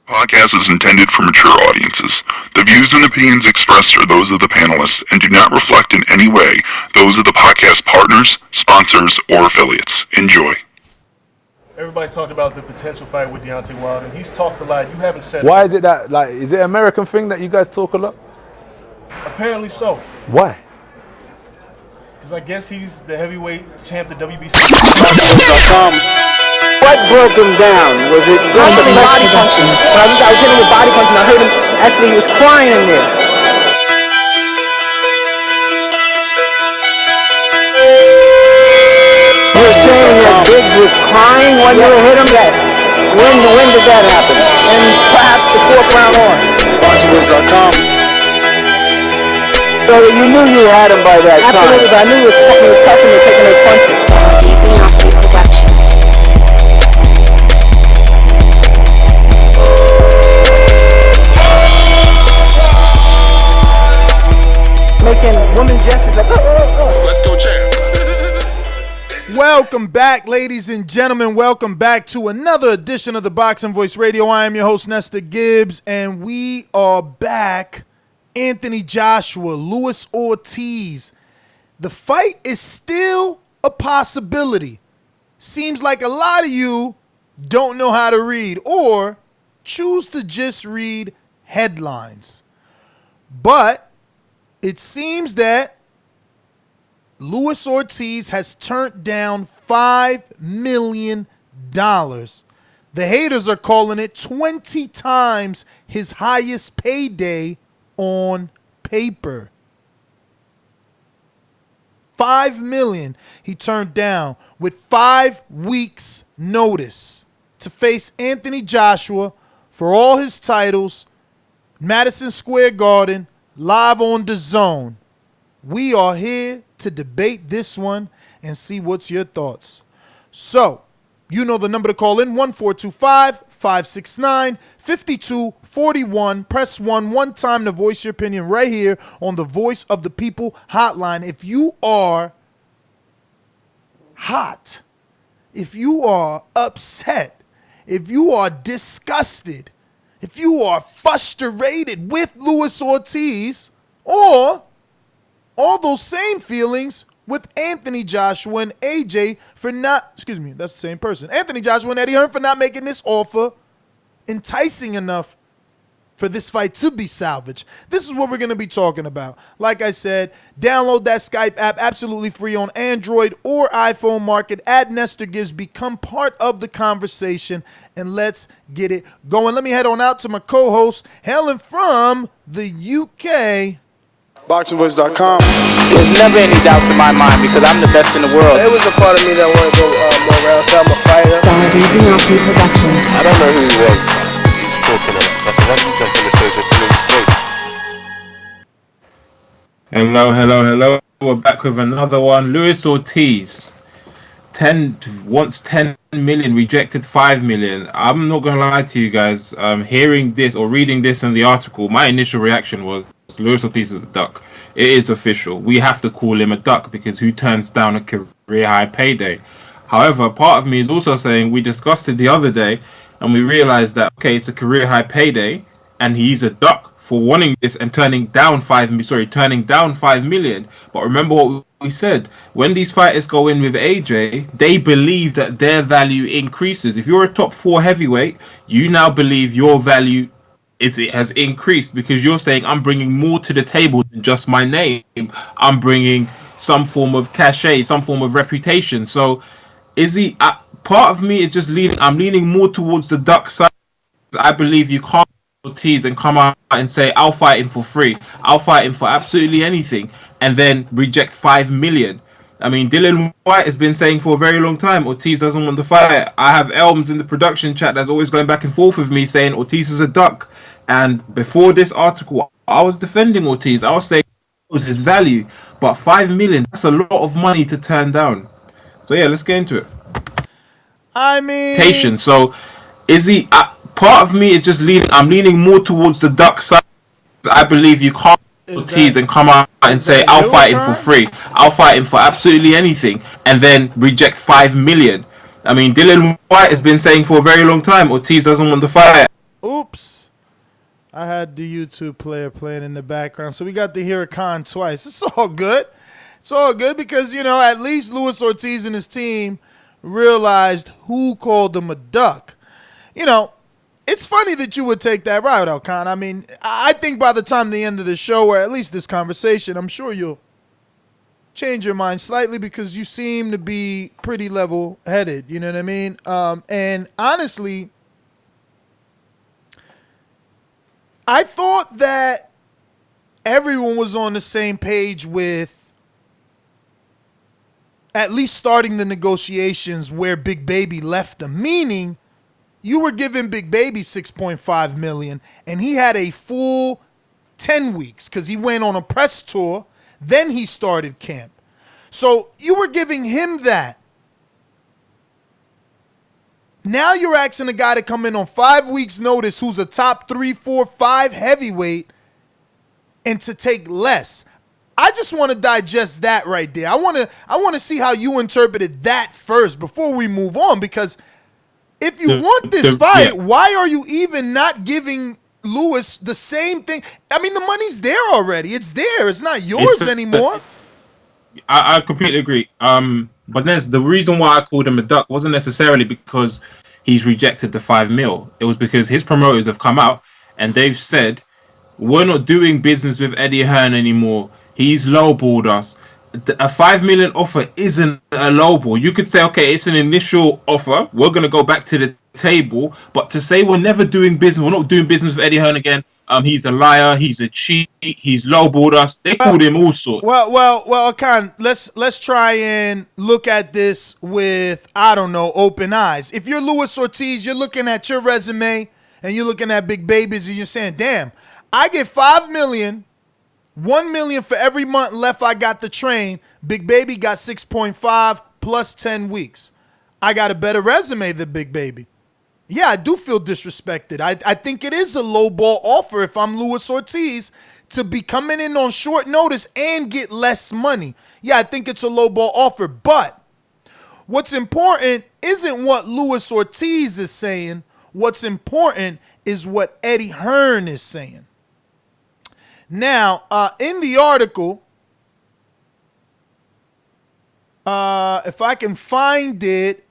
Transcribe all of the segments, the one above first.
Podcast is intended for mature audiences. The views and opinions expressed are those of the panelists and do not reflect in any way those of the podcast partners, sponsors, or affiliates. Enjoy. Everybody's talked about the potential fight with Deontay Wilder, and he's talked a lot. You haven't said Why is it that, is it an American thing that you guys talk a lot? Apparently so. Why? Because I guess he's the heavyweight champ of the WBC. What broke him down? Was it just the body punches? I was hitting with body punches and I heard him, actually he was crying in there. You're saying that Biggs was crying when you hit him? Yes. When did that happen? And perhaps the fourth round on? Boxingwins.com. So you knew you had him by that time? Absolutely, but I knew he was touching and taking those punches. Nazi production. Making women gestures like, Let's go, champ. Welcome back, ladies and gentlemen. Welcome back to another edition of the Boxing Voice Radio. I am your host, Nestor Gibbs, and we are back. Anthony Joshua, Luis Ortiz. The fight is still a possibility. Seems like a lot of you don't know how to read or choose to just read headlines. But it seems that Luis Ortiz has turned down $5 million. The haters are calling it 20 times his highest payday on paper. $5 million he turned down with 5 weeks notice to face Anthony Joshua for all his titles, Madison Square Garden, live on Dazn. We are here to debate this one and see what's your thoughts. So, you know the number to call in, 1-425-569-5241. Press 1 one time to voice your opinion right here on the Voice of the People hotline. If you are hot, if you are upset, if you are disgusted, if you are frustrated with Luis Ortiz, or all those same feelings with Anthony Joshua and AJ for not, that's the same person. Anthony Joshua and Eddie Hearn for not making this offer enticing enough for this fight to be salvaged. This is what we're going to be talking about. Like I said, download that Skype app absolutely free on Android or iPhone market. Add Nestor Gibbs, become part of the conversation, and let's get it going. Let me head on out to my co-host, hailing from the UK. Boxingvoice.com. There's never any doubt in my mind because I'm the best in the world. It was a part of me that wanted to go more rounds. I'm a fighter. Nazi production. I don't know who he was, but he's talking it. So I said, why don't you jump on the stage and fill in the space? Hello. We're back with another one. Luis Ortiz. Wants 10 million, rejected 5 million. I'm not going to lie to you guys. Hearing this or reading this in the article, my initial reaction was, Luis Ortiz is a duck. It is official. We have to call him a duck because who turns down a career high payday? However, part of me is also saying we discussed it the other day and we realized that, okay, it's a career high payday and he's a duck for wanting this and turning down 5 million. But remember what we said, when these fighters go in with AJ, they believe that their value increases. If you're a top 4 heavyweight, you now believe your value has increased because you're saying I'm bringing more to the table than just my name. I'm bringing some form of cachet, some form of reputation. So is he? Part of me is just leaning. I'm leaning more towards the duck side. I believe you can't Ortiz and come out and say I'll fight him for free. I'll fight him for absolutely anything, and then reject 5 million. I mean, Dylan White has been saying for a very long time Ortiz doesn't want to fight. I have Elms in the production chat that's always going back and forth with me saying Ortiz is a duck. And before this article, I was defending Ortiz. I was saying it was his value. But 5 million, that's a lot of money to turn down. So yeah, let's get into it. I mean, patience. So is he? Part of me is just leaning. I'm leaning more towards the duck side. I believe you can't Ortiz and come out and say I'll fight him for free. I'll fight him for absolutely anything, and then reject 5 million. I mean, Dylan White has been saying for a very long time Ortiz doesn't want to fight. Oops. I had the YouTube player playing in the background, so we got to hear Khan twice. It's all good. It's all good because, at least Luis Ortiz and his team realized who called him a duck. It's funny that you would take that route, Khan. I mean, I think by the time the end of the show, or at least this conversation, I'm sure you'll change your mind slightly because you seem to be pretty level-headed. You know what I mean? And honestly, I thought that everyone was on the same page with at least starting the negotiations where Big Baby left them, meaning you were giving Big Baby $6.5 million, and he had a full 10 weeks because he went on a press tour, then he started camp. So you were giving him that. Now you're asking a guy to come in on 5 weeks' notice who's a top 3, 4, 5 heavyweight and to take less. I just want to digest that right there. I want to see how you interpreted that first before we move on, because if you want this fight, why are you even not giving Luis the same thing? I mean, the money's there already. It's there. It's not yours anymore. I completely agree. But there's the reason why I called him a duck wasn't necessarily because he's rejected the $5 million. It was because his promoters have come out and they've said, we're not doing business with Eddie Hearn anymore. He's lowballed us. A $5 million offer isn't a lowball. You could say, okay, it's an initial offer. We're going to go back to the table. But to say we're never doing business, we're not doing business with Eddie Hearn again. He's a liar. He's a cheat. He's lowballed us. They called him all sorts. Well, Khan, let's try and look at this with, I don't know, open eyes. If you're Luis Ortiz, you're looking at your resume and you're looking at Big Babies and you're saying, damn, I get $5 million. $1 million for every month left I got to train. Big Baby got 6.5 plus 10 weeks. I got a better resume than Big Baby. Yeah, I do feel disrespected. I think it is a low ball offer if I'm Luis Ortiz to be coming in on short notice and get less money. Yeah, I think it's a low ball offer. But what's important isn't what Luis Ortiz is saying. What's important is what Eddie Hearn is saying. Now, in the article, if I can find it,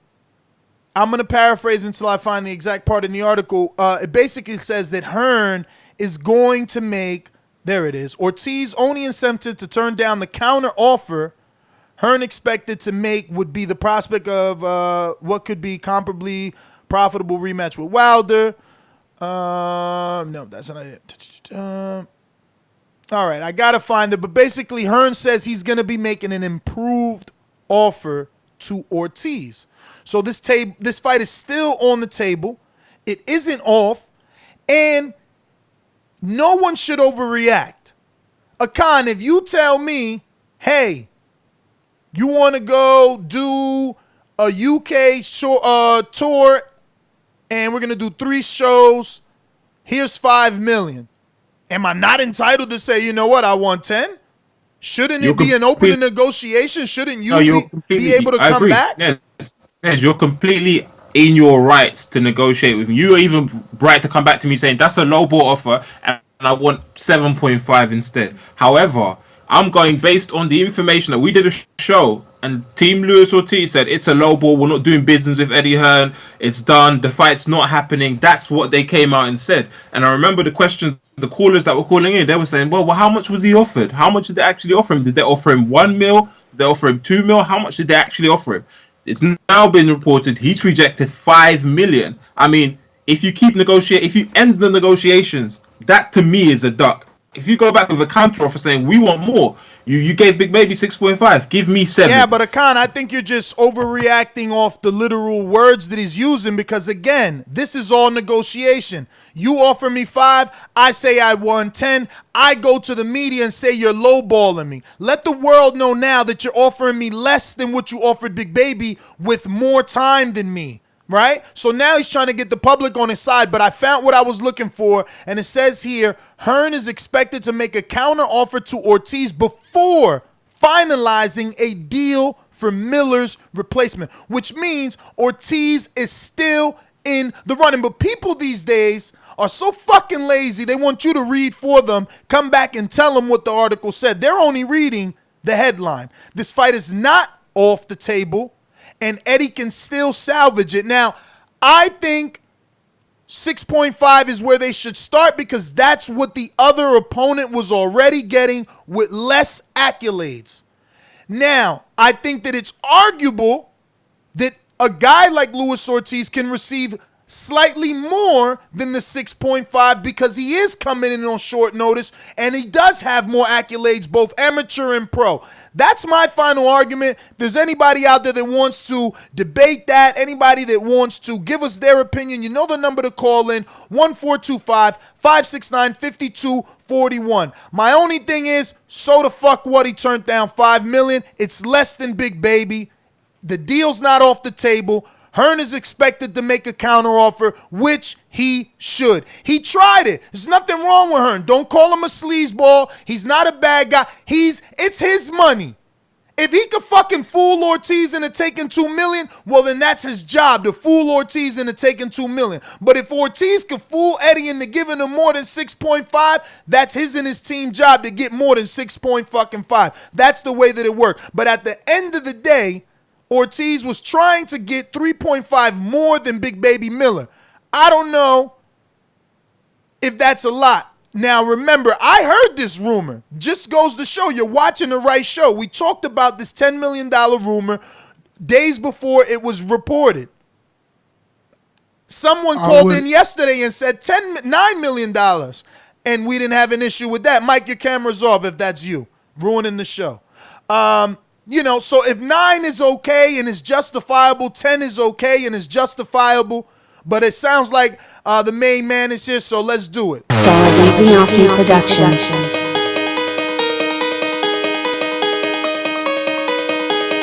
I'm going to paraphrase until I find the exact part in the article. It basically says that Hearn is going to make, there it is, Ortiz only incentive to turn down the counter offer Hearn expected to make would be the prospect of what could be comparably profitable rematch with Wilder. No, that's not it. All right, I got to find it. But basically, Hearn says he's going to be making an improved offer to Ortiz. So this fight is still on the table. It isn't off. And no one should overreact. Khan, if you tell me, hey, you want to go do a UK tour and we're going to do 3 shows, here's $5 million. Am I not entitled to say, you know what, I want 10? Shouldn't it be an open negotiation? Shouldn't you be able to come back? Yes, you're completely in your rights to negotiate with me. You are even right to come back to me saying that's a low ball offer and I want 7.5 instead. However, I'm going based on the information that we did a show and Team Luis Ortiz said it's a low ball. We're not doing business with Eddie Hearn. It's done. The fight's not happening. That's what they came out and said. And I remember the questions, the callers that were calling in, they were saying, well, how much was he offered? How much did they actually offer him? Did they offer him $1 million? Did they offer him $2 million? How much did they actually offer him? It's now been reported he's rejected $5 million. I mean, if you keep negotiating, if you end the negotiations, that to me is a duck. If you go back with a counter offer saying we want more, you gave Big Baby 6.5, give me 7. Yeah, but Khan, I think you're just overreacting off the literal words that he's using because again, this is all negotiation. You offer me 5, I say I want 10. I go to the media and say you're lowballing me. Let the world know now that you're offering me less than what you offered Big Baby with more time than me. Right? So now he's trying to get the public on his side, but I found what I was looking for, and it says here, Hearn is expected to make a counter offer to Ortiz before finalizing a deal for Miller's replacement, which means Ortiz is still in the running. But people these days are so fucking lazy, they want you to read for them, come back and tell them what the article said. They're only reading the headline. This fight is not off the table, and Eddie can still salvage it. Now, I think 6.5 is where they should start because that's what the other opponent was already getting with less accolades. Now, I think that it's arguable that a guy like Luis Ortiz can receive slightly more than the 6.5 because he is coming in on short notice and he does have more accolades, both amateur and pro. That's my final argument. If there's anybody out there that wants to debate that, anybody that wants to give us their opinion, you know the number to call in, 1-425-569-5241. My only thing is, so the fuck what, he turned down $5 million. It's less than Big Baby. The deal's not off the table. Hearn is expected to make a counteroffer, which he should. He tried it. There's nothing wrong with Hearn. Don't call him a sleazeball. He's not a bad guy. It's his money. If he could fucking fool Ortiz into taking $2 million, well, then that's his job, to fool Ortiz into taking $2 million. But if Ortiz could fool Eddie into giving him more than 6.5, that's his and his team job to get more than 6.5. That's the way that it worked. But at the end of the day, Ortiz was trying to get 3.5 more than Big Baby Miller. I don't know if that's a lot. Now, remember, I heard this rumor. Just goes to show you're watching the right show. We talked about this $10 million rumor days before it was reported. Someone called in yesterday and said $9 million, and we didn't have an issue with that. Mike, your camera's off if that's you, ruining the show. So if 9 is okay and is justifiable, 10 is okay and is justifiable, but it sounds like the main man is here, so let's do it. Dazn Production.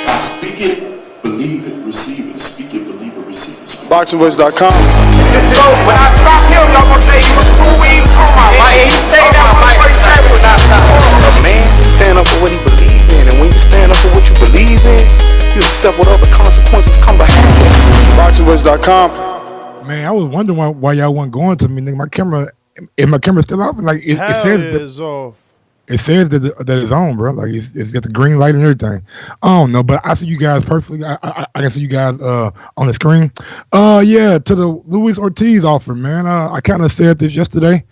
I speak it, believe it, receive it. Speak it, believe it, receive it. BoxingVoice.com. So when I stop him, y'all gonna say he was too weak. He stayed out like what he said when I stopped. A man stand up for what he believes in, and when you stand up for what you believe in, you accept whatever consequences come behind it. BoxingVoice.com. Man, I was wondering why y'all weren't going to me. Nigga, my camera still off? Like it says it's off. It says that it's on, bro. Like it's got the green light and everything. I don't know, but I see you guys perfectly. I can see you guys on the screen. Yeah, to the Luis Ortiz offer, man. I kind of said this yesterday.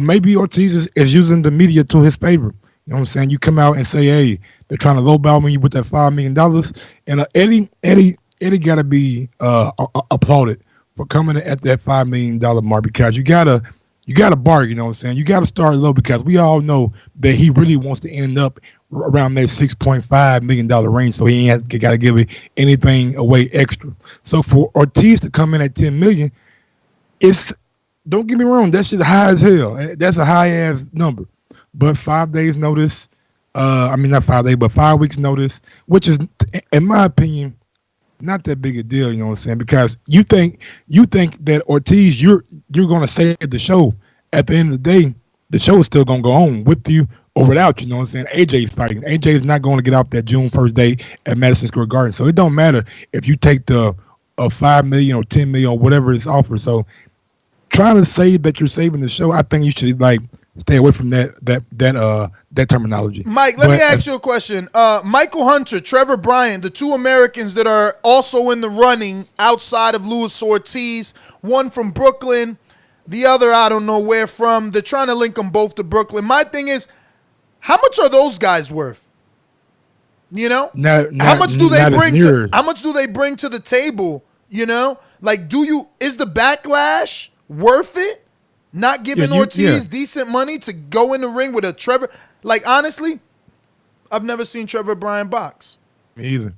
Maybe Ortiz is using the media to his favor. You know what I'm saying? You come out and say, hey, they're trying to lowball me with that $5 million, and Eddie gotta be applauded for coming at that $5 million mark, because you gotta bargain, you know what I'm saying? You gotta start low, because we all know that he really wants to end up around that $6.5 million range, so he ain't gotta give anything away extra. So for Ortiz to come in at $10 million, don't get me wrong, that's just high as hell. That's a high ass number. But 5 days notice, not 5 days, but 5 weeks notice, which is, in my opinion, not that big a deal, you know what I'm saying? Because you think that Ortiz, you're gonna save the show. At the end of the day, the show is still gonna go on with you or without you, know what I'm saying? AJ's fighting. AJ is not going to get off that June 1st day at Madison Square Garden. So it don't matter if you take the $5 million or $10 million or whatever is offered. So trying to say that you're saving the show, I think you should stay away from that terminology. Mike, let me ask you a question. Michael Hunter, Trevor Bryant, the two Americans that are also in the running outside of Luis Ortiz, one from Brooklyn, the other I don't know where from. They're trying to link them both to Brooklyn. My thing is, how much are those guys worth? You know, how much do they bring? How much do they bring to the table? You know, like, is the backlash worth it? Not giving Ortiz decent money to go in the ring with a Trevor. Like, honestly, I've never seen Trevor Bryant box. Me either.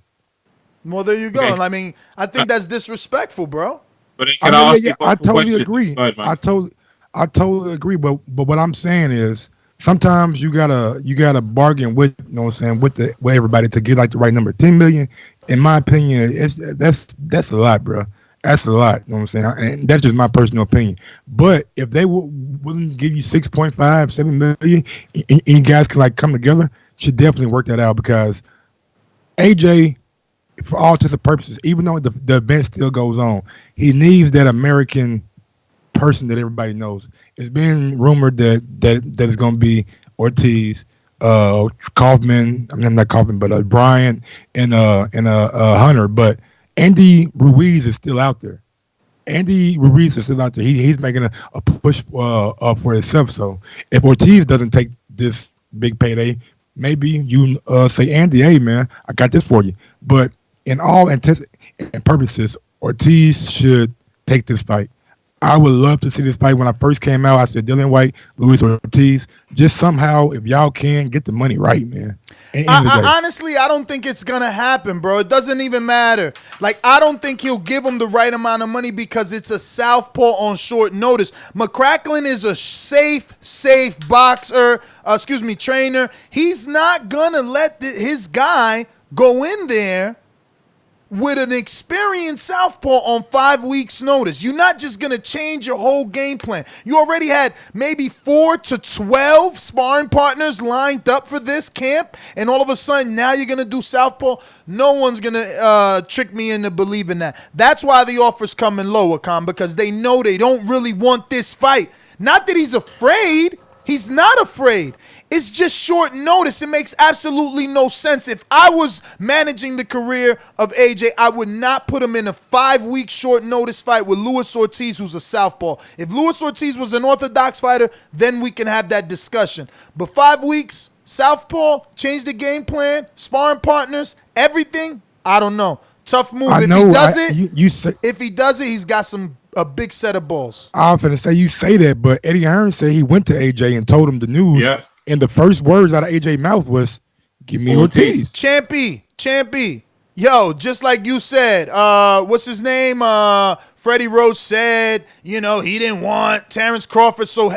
Well, there you go. Okay. I mean, I think that's disrespectful, bro. But I totally agree. I totally agree. But what I'm saying is, sometimes you gotta bargain with, you know what I'm saying, with everybody to get like the right number. 10 million, in my opinion, that's a lot, bro. That's a lot, you know what I'm saying? And that's just my personal opinion. But if they wouldn't give you 6.5, 7 million, and you guys can like come together, should definitely work that out, because AJ, for all intents and purposes, even though the event still goes on, he needs that American person that everybody knows. It's been rumored that it's going to be Ortiz, Kaufman. I mean, not Kaufman, but Bryant and Hunter. But Andy Ruiz is still out there. Andy Ruiz is still out there. He's making a push for himself. So if Ortiz doesn't take this big payday, maybe you say, Andy, hey man, I got this for you. But in all intents and purposes, Ortiz should take this fight. I would love to see this fight. When I first came out, I said Dylan White, Luis Ortiz. Just somehow, if y'all can, get the money right, man. Honestly, I don't think it's going to happen, bro. It doesn't even matter. Like, I don't think he'll give him the right amount of money because it's a southpaw on short notice. McCracken is a safe boxer, trainer. He's not going to let his guy go in there with an experienced southpaw on 5 weeks' notice. You're not just going to change your whole game plan. You already had maybe 4 to 12 sparring partners lined up for this camp, and all of a sudden now you're going to do southpaw. No one's going to trick me into believing that. That's why the offer's coming low, Akam, because they know they don't really want this fight. Not that he's afraid. He's not afraid. It's just short notice. It makes absolutely no sense. If I was managing the career of AJ, I would not put him in a 5-week short notice fight with Luis Ortiz, who's a southpaw. If Luis Ortiz was an orthodox fighter, then we can have that discussion. But 5 weeks, southpaw, change the game plan, sparring partners, everything, I don't know. Tough move. If he does it, he's got a big set of balls. I was going to say, you say that, but Eddie Hearn said he went to AJ and told him the news. Yeah. And the first words out of AJ's mouth was, give me Ortiz. Champy. Yo, just like you said, what's his name? Freddie Roach said, he didn't want Terrence Crawford. So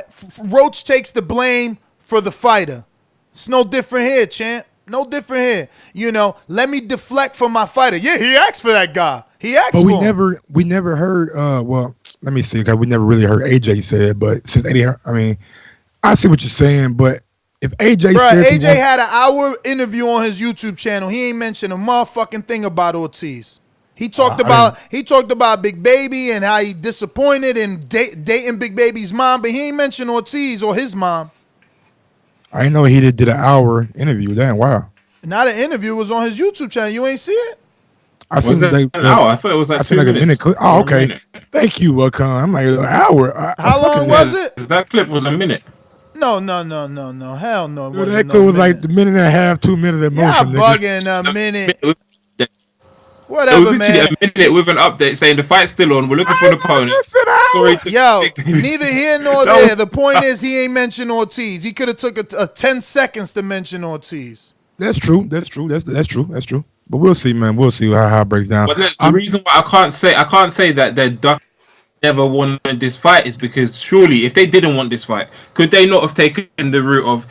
Roach takes the blame for the fighter. It's no different here, champ. No different here. Let me deflect from my fighter. Yeah, he asked for that guy. He asked for him. We never heard, let me see, because we never really heard AJ say it, but since Eddie, I see what you're saying, but if AJ had an hour interview on his YouTube channel. He ain't mentioned a motherfucking thing about Ortiz. He talked about Big Baby and how he disappointed in dating Big Baby's mom, but he ain't mentioned Ortiz or his mom. I didn't know he did an hour interview. Damn, wow. Not an interview. It was on his YouTube channel. You ain't see it? I thought it was like 2 minutes. Like a minute clip. Oh, okay. Thank you, I'm like an hour. How long was it? That clip was a minute. No. Hell no. Dude, that clip was like the minute and a half, 2 minutes at most. Yeah, bugging a minute. Whatever, it was man. A minute with an update saying the fight's still on. We're looking for an opponent. Sorry. Yo, neither here nor there. The point is he ain't mentioned Ortiz. He could have took a 10 seconds to mention Ortiz. That's true. That's true. But we'll see, man. We'll see how it breaks down. But the reason why I can't say that they're never wanted this fight is because surely if they didn't want this fight, could they not have taken the route of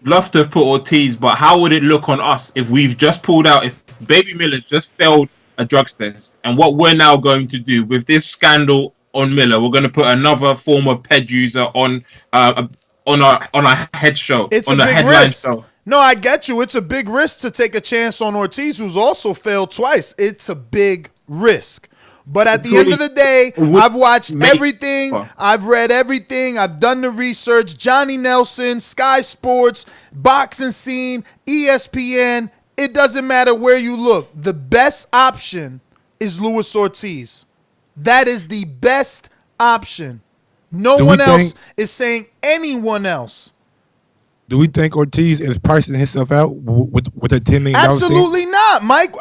love to have put Ortiz, but how would it look on us if we've just pulled out, if Baby Miller's just failed a drugs test, and what we're now going to do with this scandal on Miller, we're going to put another former PED user on our head show. It's on a the big headline risk. show. No, I get you. It's a big risk to take a chance on Ortiz, who's also failed twice. It's a big risk. But at the end of the day, I've watched everything. I've read everything. I've done the research. Johnny Nelson, Sky Sports, Boxing Scene, ESPN. It doesn't matter where you look. The best option is Luis Ortiz. That is the best option. No one else is saying anyone else. Do we think Ortiz is pricing himself out with a $10 million? Absolutely not, Mike.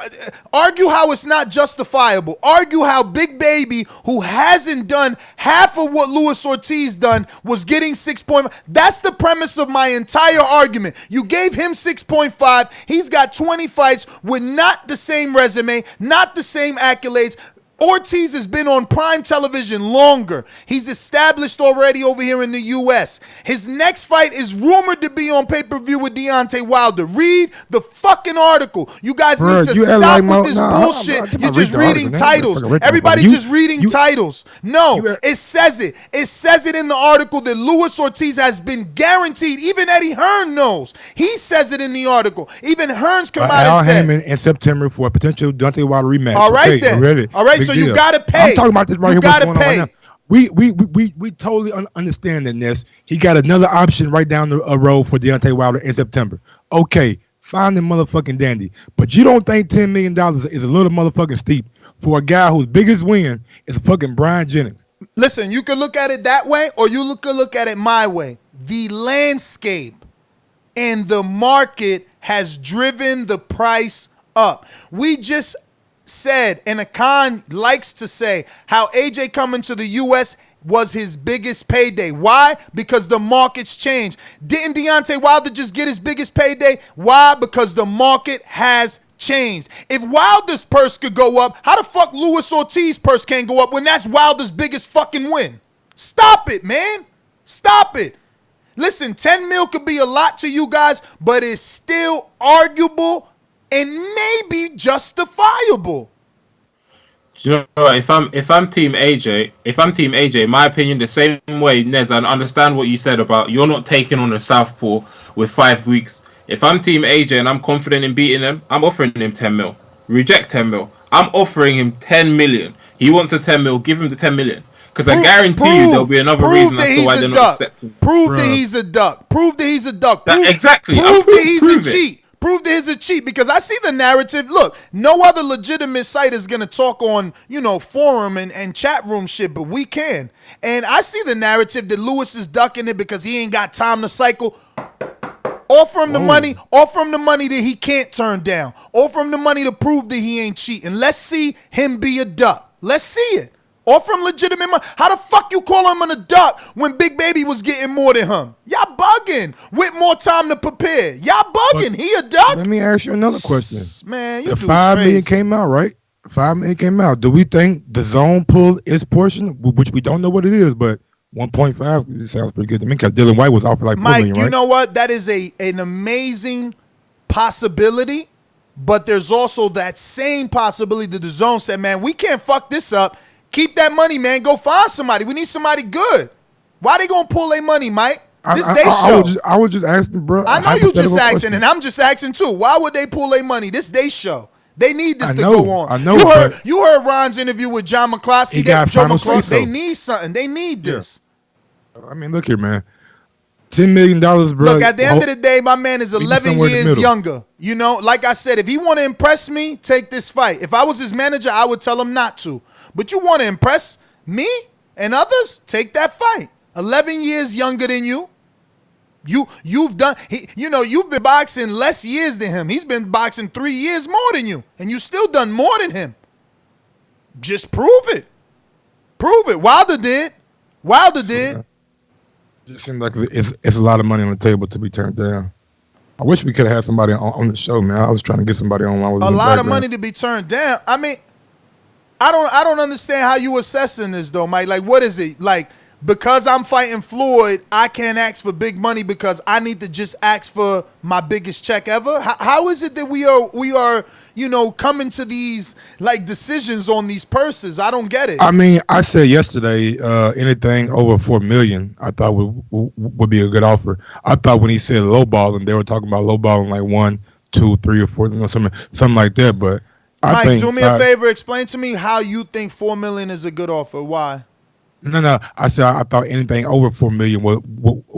Argue how it's not justifiable. Argue how Big Baby, who hasn't done half of what Luis Ortiz done, was getting 6.5. That's the premise of my entire argument. You gave him 6.5. He's got 20 fights with not the same resume, not the same accolades. Ortiz has been on prime television longer. He's established already over here in the U.S. His next fight is rumored to be on pay-per-view with Deontay Wilder. Read the fucking article. You guys need to stop with this bullshit. You're just reading titles. Everybody just reading titles. No, it says it. It says it in the article that Luis Ortiz has been guaranteed. Even Eddie Hearn knows. He says it in the article. Even Hearn's come out and said. Al Hammond in September for a potential Deontay Wilder rematch. All right, then. All right. So you gotta pay. I'm talking about this right here. You gotta pay. we totally understand that, Ness. He got another option right down the road for Deontay Wilder in September. Okay, fine and motherfucking dandy. But you don't think $10 million is a little motherfucking steep for a guy whose biggest win is fucking Brian Jennings? Listen, you can look at it that way, or you can look at it my way. The landscape and the market has driven the price up. We just said, and Akan likes to say, how AJ coming to the U.S. was his biggest payday. Why? Because the market's changed. Didn't Deontay Wilder just get his biggest payday? Why? Because the market has changed. If Wilder's purse could go up, how the fuck Luis Ortiz purse can't go up when that's Wilder's biggest fucking win? Stop it, man. Stop it. Listen, 10 mil could be a lot to you guys, but it's still arguable and maybe justifiable. Do you know what? If I'm Team AJ, in my opinion, the same way, Nez, I understand what you said about you're not taking on a southpaw with 5 weeks. If I'm Team AJ and I'm confident in beating him, I'm offering him 10 mil. Reject 10 mil. I'm offering him 10 million. He wants a 10 mil. Give him the 10 million. Because I guarantee you there'll be another reason as to why they're not accepting. Prove that he's a duck. Prove that he's a duck. Exactly. Prove that he's a cheat. Prove that he's a cheat, because I see the narrative. Look, no other legitimate site is going to talk on, forum and chat room shit, but we can. And I see the narrative that Lewis is ducking it because he ain't got time to cycle. Offer him the money. Offer him the money that he can't turn down. Offer him the money to prove that he ain't cheating. Let's see him be a duck. Let's see it. Offer him legitimate money. How the fuck you call him a duck when Big Baby was getting more than him? Y'all bugging. With more time to prepare. Y'all bugging. He a duck? Let me ask you another question. Man, you the dudes $5 million crazy. came out, right? $5 million came out. Do we think the zone pulled its portion, which we don't know what it is, but 1.5 it sounds pretty good to me because Dylan White was offered like $4 million, right? You know what? That is an amazing possibility, but there's also that same possibility that the zone said, man, we can't fuck this up. Keep that money, man. Go find somebody. We need somebody good. Why they gonna pull their money, Mike? This they show. I was just asking, bro. I know you just asking, and I'm just asking too. Why would they pull their money? This they show. They need this to go on. I know. You heard Ron's interview with John McCloskey. Joe McCloskey. They need something. They need this. I mean, look here, man. $10 million, bro. Look, at the end of the day, my man is 11 years younger. Like I said, if he want to impress me, take this fight. If I was his manager, I would tell him not to. But you want to impress me and others, take that fight. 11 years younger than you. You've been boxing less years than him. He's been boxing 3 years more than you, and you still done more than him. Just prove it. Prove it. Wilder did. It just seems like it's a lot of money on the table to be turned down. I wish we could have had somebody on the show, man. I was trying to get somebody on. While I was a lot of money to be turned down. I mean, I don't understand how you assessing this though, Mike. Like, what is it? Like, because I'm fighting Floyd, I can't ask for big money because I need to just ask for my biggest check ever? How is it that we are coming to these like decisions on these purses? I don't get it. I mean, I said yesterday, anything over $4 million, I thought would be a good offer. I thought when he said lowballing, they were talking about lowballing like 1, 2, 3, or 4, something like that. But Mike, do me a favor. Explain to me how you think $4 million is a good offer. Why? No. I said I thought anything over $4 million would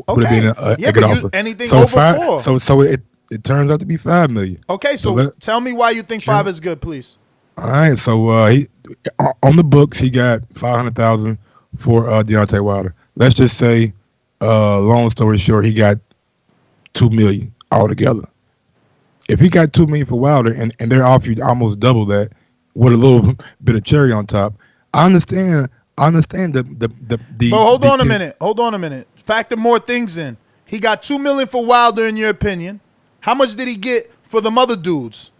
have been a good offer. Anything over 4. So it turns out to be $5 million. Okay, so tell me why you think 5 is good, please. All right, so he on the books he got $500,000 for Deontay Wilder. Let's just say, long story short, he got $2 million altogether. If he got $2 million for Wilder and they're offering you almost double that with a little bit of cherry on top, I understand the. But hold on a minute. Factor more things in. He got $2 million for Wilder, in your opinion. How much did he get for the mother dudes?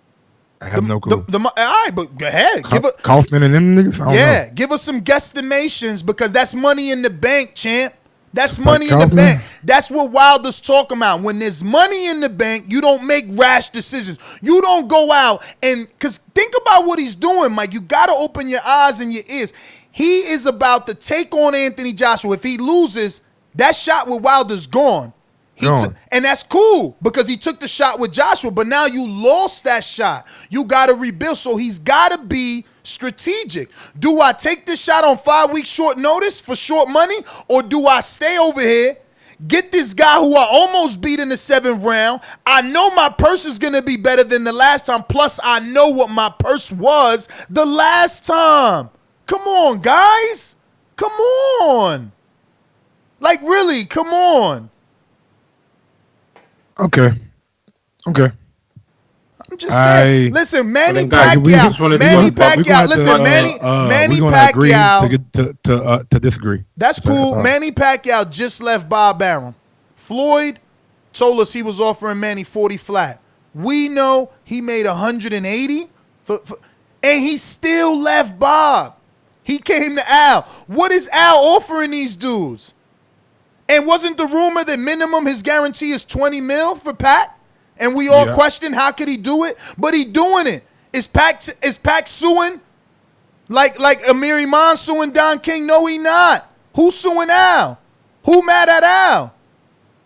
I have no clue. All right, but go ahead. Kaufman and them niggas? I don't know. Give us some guesstimations because that's money in the bank, champ. That's money in the bank. That's what Wilder's talking about. When there's money in the bank, you don't make rash decisions. You don't go out because think about what he's doing, Mike. You got to open your eyes and your ears. He is about to take on Anthony Joshua. If he loses, that shot with Wilder's gone. And that's cool because he took the shot with Joshua, but now you lost that shot. You got to rebuild. So he's got to be strategic. Do I take this shot on 5 weeks short notice for short money, or do I stay over here, get this guy who I almost beat in the 7th round? I know my purse is going to be better than the last time. Plus, I know what my purse was the last time. Come on, guys. Come on. Like, really, come on. Okay. I'm just saying. Listen, Manny Pacquiao. Manny Pacquiao. To disagree. That's cool. Manny Pacquiao just left Bob Arum. Floyd told us he was offering Manny 40 flat. We know he made 180, and he still left Bob. He came to Al. What is Al offering these dudes? And wasn't the rumor that minimum his guarantee is 20 mil for Pac? And we all question how could he do it? But he doing it. Is Pac suing? Like Amir Iman suing Don King? No, he not. Who's suing Al? Who mad at Al?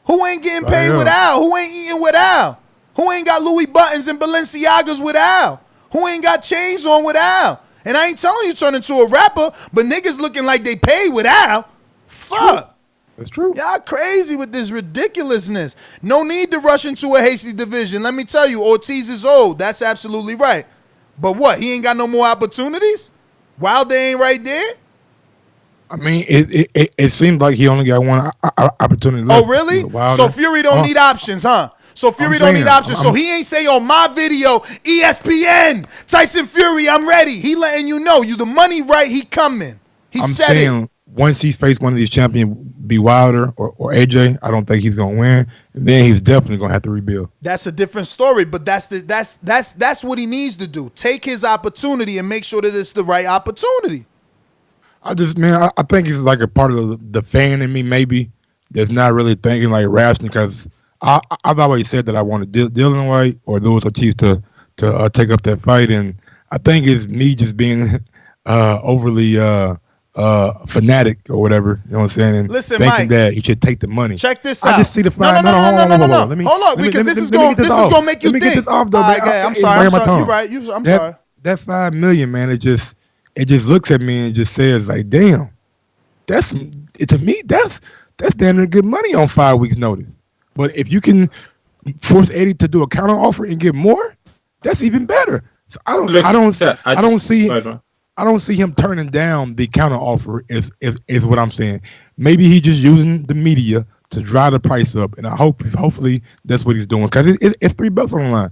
Who ain't getting paid with Al? Who ain't eating with Al? Who ain't got Louis Buttons and Balenciagas with Al? Who ain't got chains on with Al? And I ain't telling you turn into a rapper, but niggas looking like they paid with Al. Fuck. That's true. Y'all crazy with this ridiculousness. No need to rush into a hasty division. Let me tell you, Ortiz is old. That's absolutely right. But what? He ain't got no more opportunities? Wilder ain't right there? I mean, it seems like he only got one opportunity left. Oh, really? So Fury don't need options, huh? So Fury don't need options. So he ain't say on my video, ESPN, Tyson Fury, I'm ready. He letting you know, you the money right, he coming. He said it. Once he faced one of these champions, be Wilder or AJ, I don't think he's gonna win. And then he's definitely gonna have to rebuild. That's a different story, but that's what he needs to do. Take his opportunity and make sure that it's the right opportunity. I think it's like a part of the fan in me, maybe, that's not really thinking like rational, because I've always said that I wanted Dylan White or Luis Ortiz to take up that fight, and I think it's me just being overly fanatic or whatever, you know what I'm saying? And listen, thinking Mike, that he should take the money. Check this out. I just see the fight. No. Hold on, because this is gonna make you think. Get this off, though, I'm sorry. You're right. I'm sorry. That $5 million, man, it just looks at me and just says like, damn, that's damn near good money on 5 weeks notice. But if you can force Eddie to do a counter offer and get more, that's even better. So I don't see him turning down the counter offer is what I'm saying. Maybe he's just using the media to drive the price up, and hopefully that's what he's doing, because it's 3 belts on the line.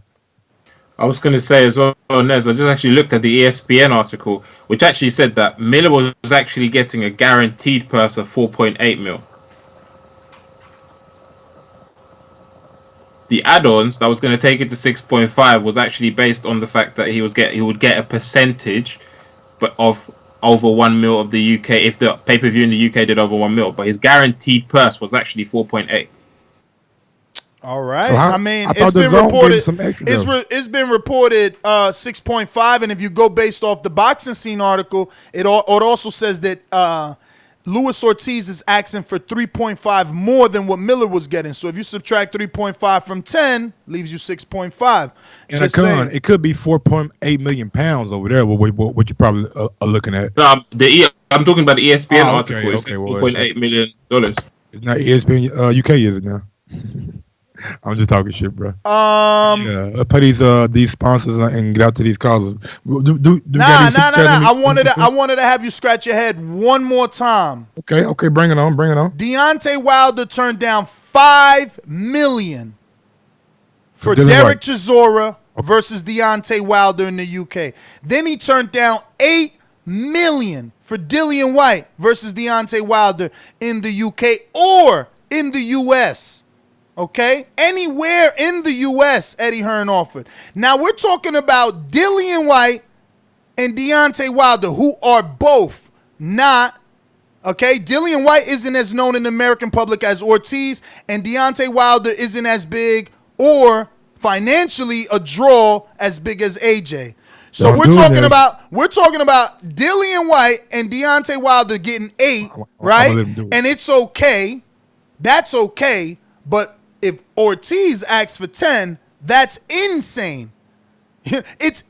I was going to say as well, Nez, I just actually looked at the ESPN article, which actually said that Miller was actually getting a guaranteed purse of 4.8 mil. The add-ons that was going to take it to 6.5 was actually based on the fact that he would get a percentage, but of over 1 mil of the UK if the pay-per-view in the UK did over 1 mil. But his guaranteed purse was actually 4.8. All right. So it's been reported. It's been reported 6.5, and if you go based off the boxing scene article, it also says that Luis Ortiz is asking for 3.5 more than what Miller was getting. So if you subtract 3.5 from 10, leaves you 6.5. And it could be 4.8 million pounds over there. What you probably are looking at? I'm talking about the ESPN article. It's $4.8 million. It's not ESPN UK, is it now? I'm just talking shit, bro. Put these sponsors and get out to these causes. Nah. I wanted to have you scratch your head one more time. Okay, bring it on. Deontay Wilder turned down $5 million for Derek Chisora versus Deontay Wilder in the UK. Then he turned down $8 million for Dillian White versus Deontay Wilder in the UK or in the US. Okay? Anywhere in the U.S., Eddie Hearn offered. Now, we're talking about Dillian White and Deontay Wilder, who are both not, okay? Dillian White isn't as known in the American public as Ortiz, and Deontay Wilder isn't as big or financially a draw as big as AJ. So we're talking about Dillian White and Deontay Wilder getting 8, right? And it's okay. That's okay, but if Ortiz asks for 10, that's insane. It's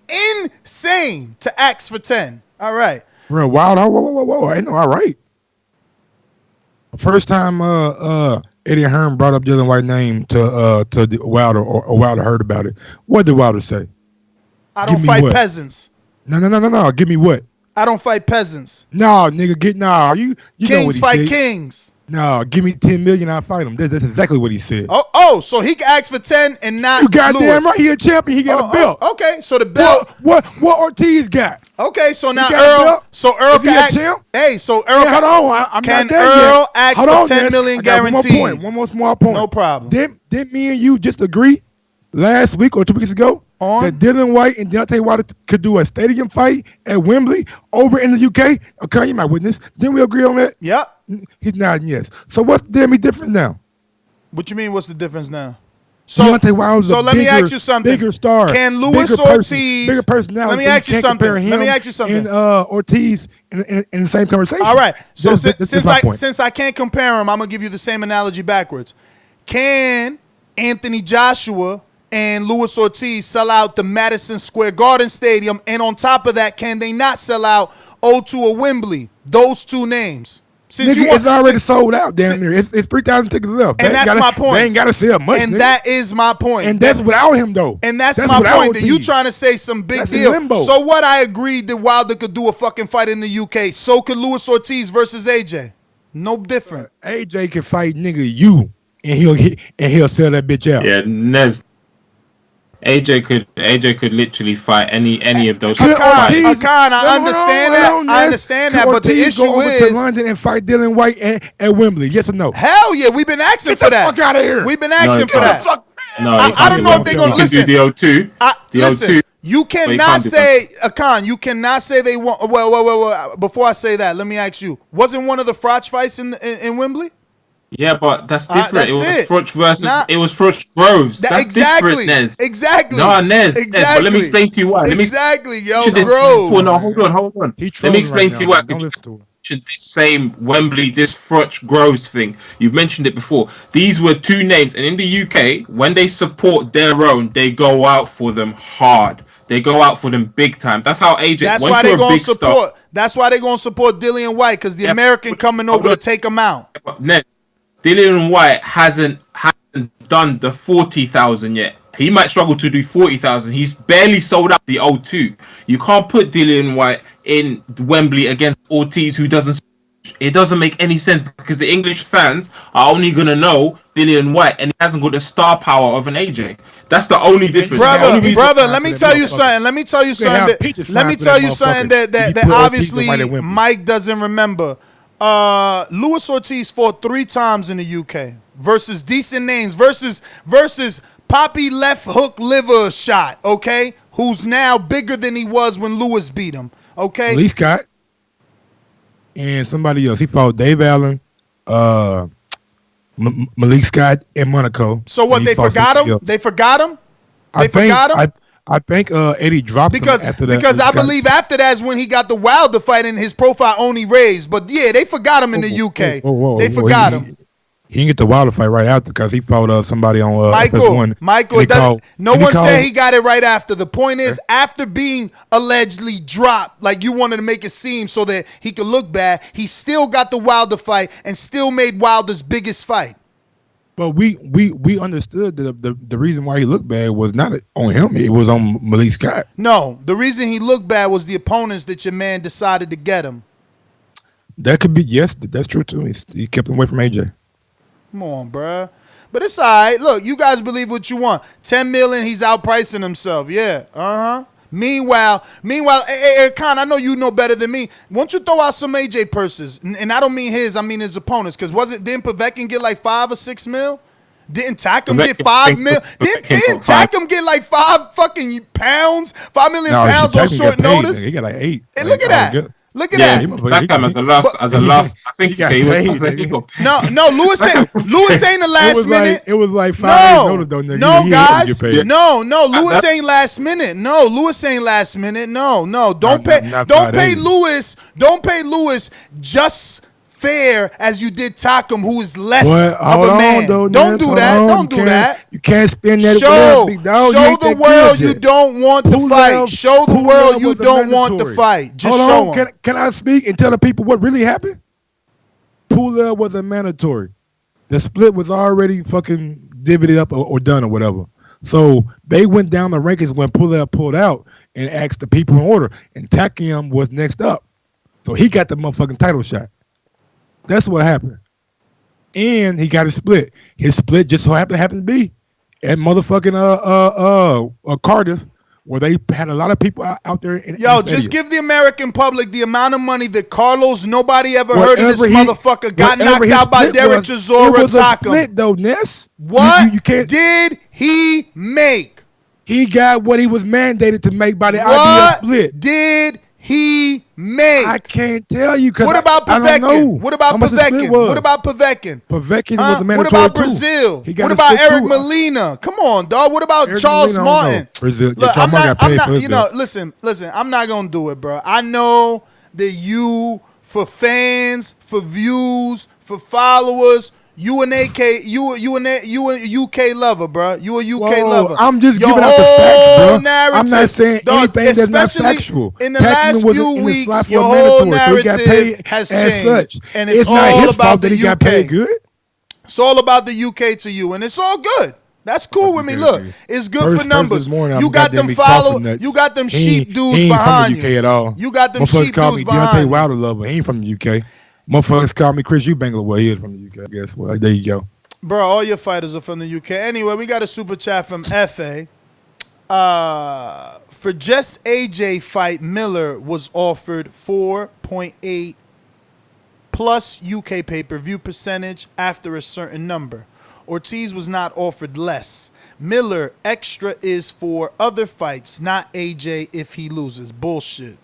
insane to ask for 10. All right. Real wild. Whoa. I know. All right. First time Eddie Hearn brought up Dylan White's name to Wilder or Wilder heard about it. What did Wilder say? I don't fight peasants. No. Give me what? I don't fight peasants. No, nigga, you Kings know what he fight said. Kings. No, give me 10 million, I'll fight him. That's exactly what he said. Oh, so he can ask for 10 and not You goddamn Lewis. right, he a champion. He got a belt. Okay, so the belt. What Ortiz got? Okay, so now He got a Earl. belt? So Earl Is he can a ask. champ? Hey, so Earl. Yeah, hold on, I'm can not there Earl yet. ask Hold for on, 10 Ness. million I got guaranteed? One more small point. No problem. Didn't me and you just agree last week or 2 weeks ago that Dylan White and Deontay Wilder could do a stadium fight at Wembley over in the UK? Okay, you my witness. Didn't we agree on that? Yep. He's nodding yes. So what's damn different now? What you mean? What's the difference now? So, Deontay Wilder's so a let me ask you something. Bigger star. Can Lewis bigger Ortiz? Bigger personality. Let me ask you something. Let me ask you something. And Ortiz in the same conversation. All right. So That's my point. since I can't compare them, I'm gonna give you the same analogy backwards. Can Anthony Joshua and Luis Ortiz sell out the Madison Square Garden Stadium? And on top of that, can they not sell out O2 or Wembley? Those two names. Since Nigga, it's already sold out down there. It's 3,000 tickets left. And that's my point. They ain't got to sell much. And nigga. that is my point. And that's without him, though. And that's my without point. That you Ortiz. trying to say some big That's in deal. limbo. So what? I agreed that Wilder could do a fucking fight in the UK. So could Luis Ortiz versus AJ. No different. AJ can fight nigga you, and he'll sell that bitch out. Yeah, Nez. AJ could literally fight any of those. Akan, I understand that. I understand that, but the issue go over is to London and fight Dylan White at Wembley. Yes or no? Hell yeah, we've been asking for that. Get the fuck out of here. We've been asking for that. No, I don't know if they're gonna listen. Do the O2. Listen, O2. you cannot say Akan. You cannot say they want. Well. Before I say that, let me ask you: wasn't one of the Frotch fights in Wembley? Yeah, but that's different. That's it was it. Frotch versus. It was Frotch Groves. That's exactly, different, Nez. Exactly. No, Nez. Exactly. Nez, but let me explain to you why. Exactly, yo, Groves. No, hold on. Let me explain to you why. Don't listen to him. This same Wembley, this Frotch Groves thing. You've mentioned it before. These were two names, and in the UK, when they support their own, they go out for them hard. They go out for them big time. That's how AJ. That's why they're gonna support. That's why they're gonna support Dillian White, because the American coming over to take him out. Ned, Dillian White hasn't done the 40,000 yet. He might struggle to do 40,000. He's barely sold out the O2. You can't put Dillian White in Wembley against Ortiz, who doesn't. It doesn't make any sense because the English fans are only gonna know Dillian White, and he hasn't got the star power of an AJ. That's the only difference. Brother, let me tell you something. Let me tell you something that obviously Mike doesn't remember. Luis Ortiz fought 3 times in the UK versus decent names versus Poppy left hook liver shot, okay? Who's now bigger than he was when Lewis beat him, okay? Lee Scott and somebody else. He fought Dave Allen, Malik Scott in Monaco. So what? They forgot him? They forgot him? They forgot him? I think Eddie dropped him after that. Because I believe after that is when he got the Wilder fight and his profile only raised. But yeah, they forgot him in the UK. They forgot him. He didn't get the Wilder fight right after because he fought somebody on Michael. FS1. No one said he got it right after. The point is, after being allegedly dropped, like you wanted to make it seem so that he could look bad, he still got the Wilder fight and still made Wilder's biggest fight. But we understood that the reason why he looked bad was not on him. It was on Malik Scott. No, the reason he looked bad was the opponents that your man decided to get him. That could be, yes, that's true too. He kept him away from AJ. Come on, bruh. But it's all right. Look, you guys believe what you want. 10 million, he's outpricing himself. Yeah. Meanwhile, Khan, I know you know better than me. Won't you throw out some AJ purses? And I don't mean his, I mean his opponents. Because didn't Povetkin get like 5 or 6 mil? Didn't Takam get 5 mil? Didn't Takam get like 5 fucking pounds? 5 million pounds on short notice? He got like 8. And look at that. Look at that. That time as a last. I think he got paid. No, Lewis ain't the last minute. It was like 5 notice though, nigga. No, guys. No, Lewis ain't last minute. No, Lewis ain't last minute. No. Don't pay Lewis. Don't pay Lewis just fair as you did Takum, who is less But of a man. Don't do that. Don't do that. You can't spin that. Show big dog. show the world you don't want to fight. Pulev- Show the Pulev world you was a don't want to mandatory. fight. Just Hold show on. them. Can I speak and tell the people what really happened? Pulev was a mandatory. The split was already fucking divvied up or done or whatever. So they went down the rankings when Pulev pulled out and asked the people in order. And Takium was next up. So he got the motherfucking title shot. That's what happened. And he got a split. His split just so happened to be at motherfucking Cardiff, where they had a lot of people out there. Yo, just give the American public the amount of money that Carlos, nobody ever heard of this motherfucker, got knocked out by Derek Chisora Takum. Split though, Ness. What you can't, did he make? He got what he was mandated to make by the IBF What split. did he make? I can't tell you. What about I don't know Povetkin? What about how much the split Povetkin? was. What about Povetkin? Povetkin Huh? was a mandatory What about too. Brazil? He got What a about split Eric too. Molina? Come on, dog. What about Eric Charles Molina, I don't Martin? know. Brazil. Look, Charles I'm Martin not. got paid for his bill. Listen. I'm not gonna do it, bro. I know that you, for fans, for views, for followers, you an UK lover, bro. You a UK lover. I'm just Your giving out the facts, whole bro. I'm not saying dog, anything that's not especially factual. in the Takium last was few in the weeks, slot for your a whole mandatory, so he got narrative paid has as changed, such. and it's not all his about fault the that he UK. got paid good. It's all about the UK to you, and it's all good. That's cool with me. Look, it's good for numbers. You got them you got them sheep dudes behind you. He ain't from the UK at all. You got them Motherfuckers sheep call dudes me Deontay behind you. Wilder lover. He ain't from the UK. Motherfuckers call me Chris Eubank. Well, he is from the UK, I guess. Well, there you go. Bro, all your fighters are from the UK. Anyway, we got a super chat from FA. For just AJ fight, Miller was offered 4.8 plus UK pay-per-view percentage after a certain number. Ortiz was not offered less. Miller extra is for other fights, not AJ if he loses. Bullshit.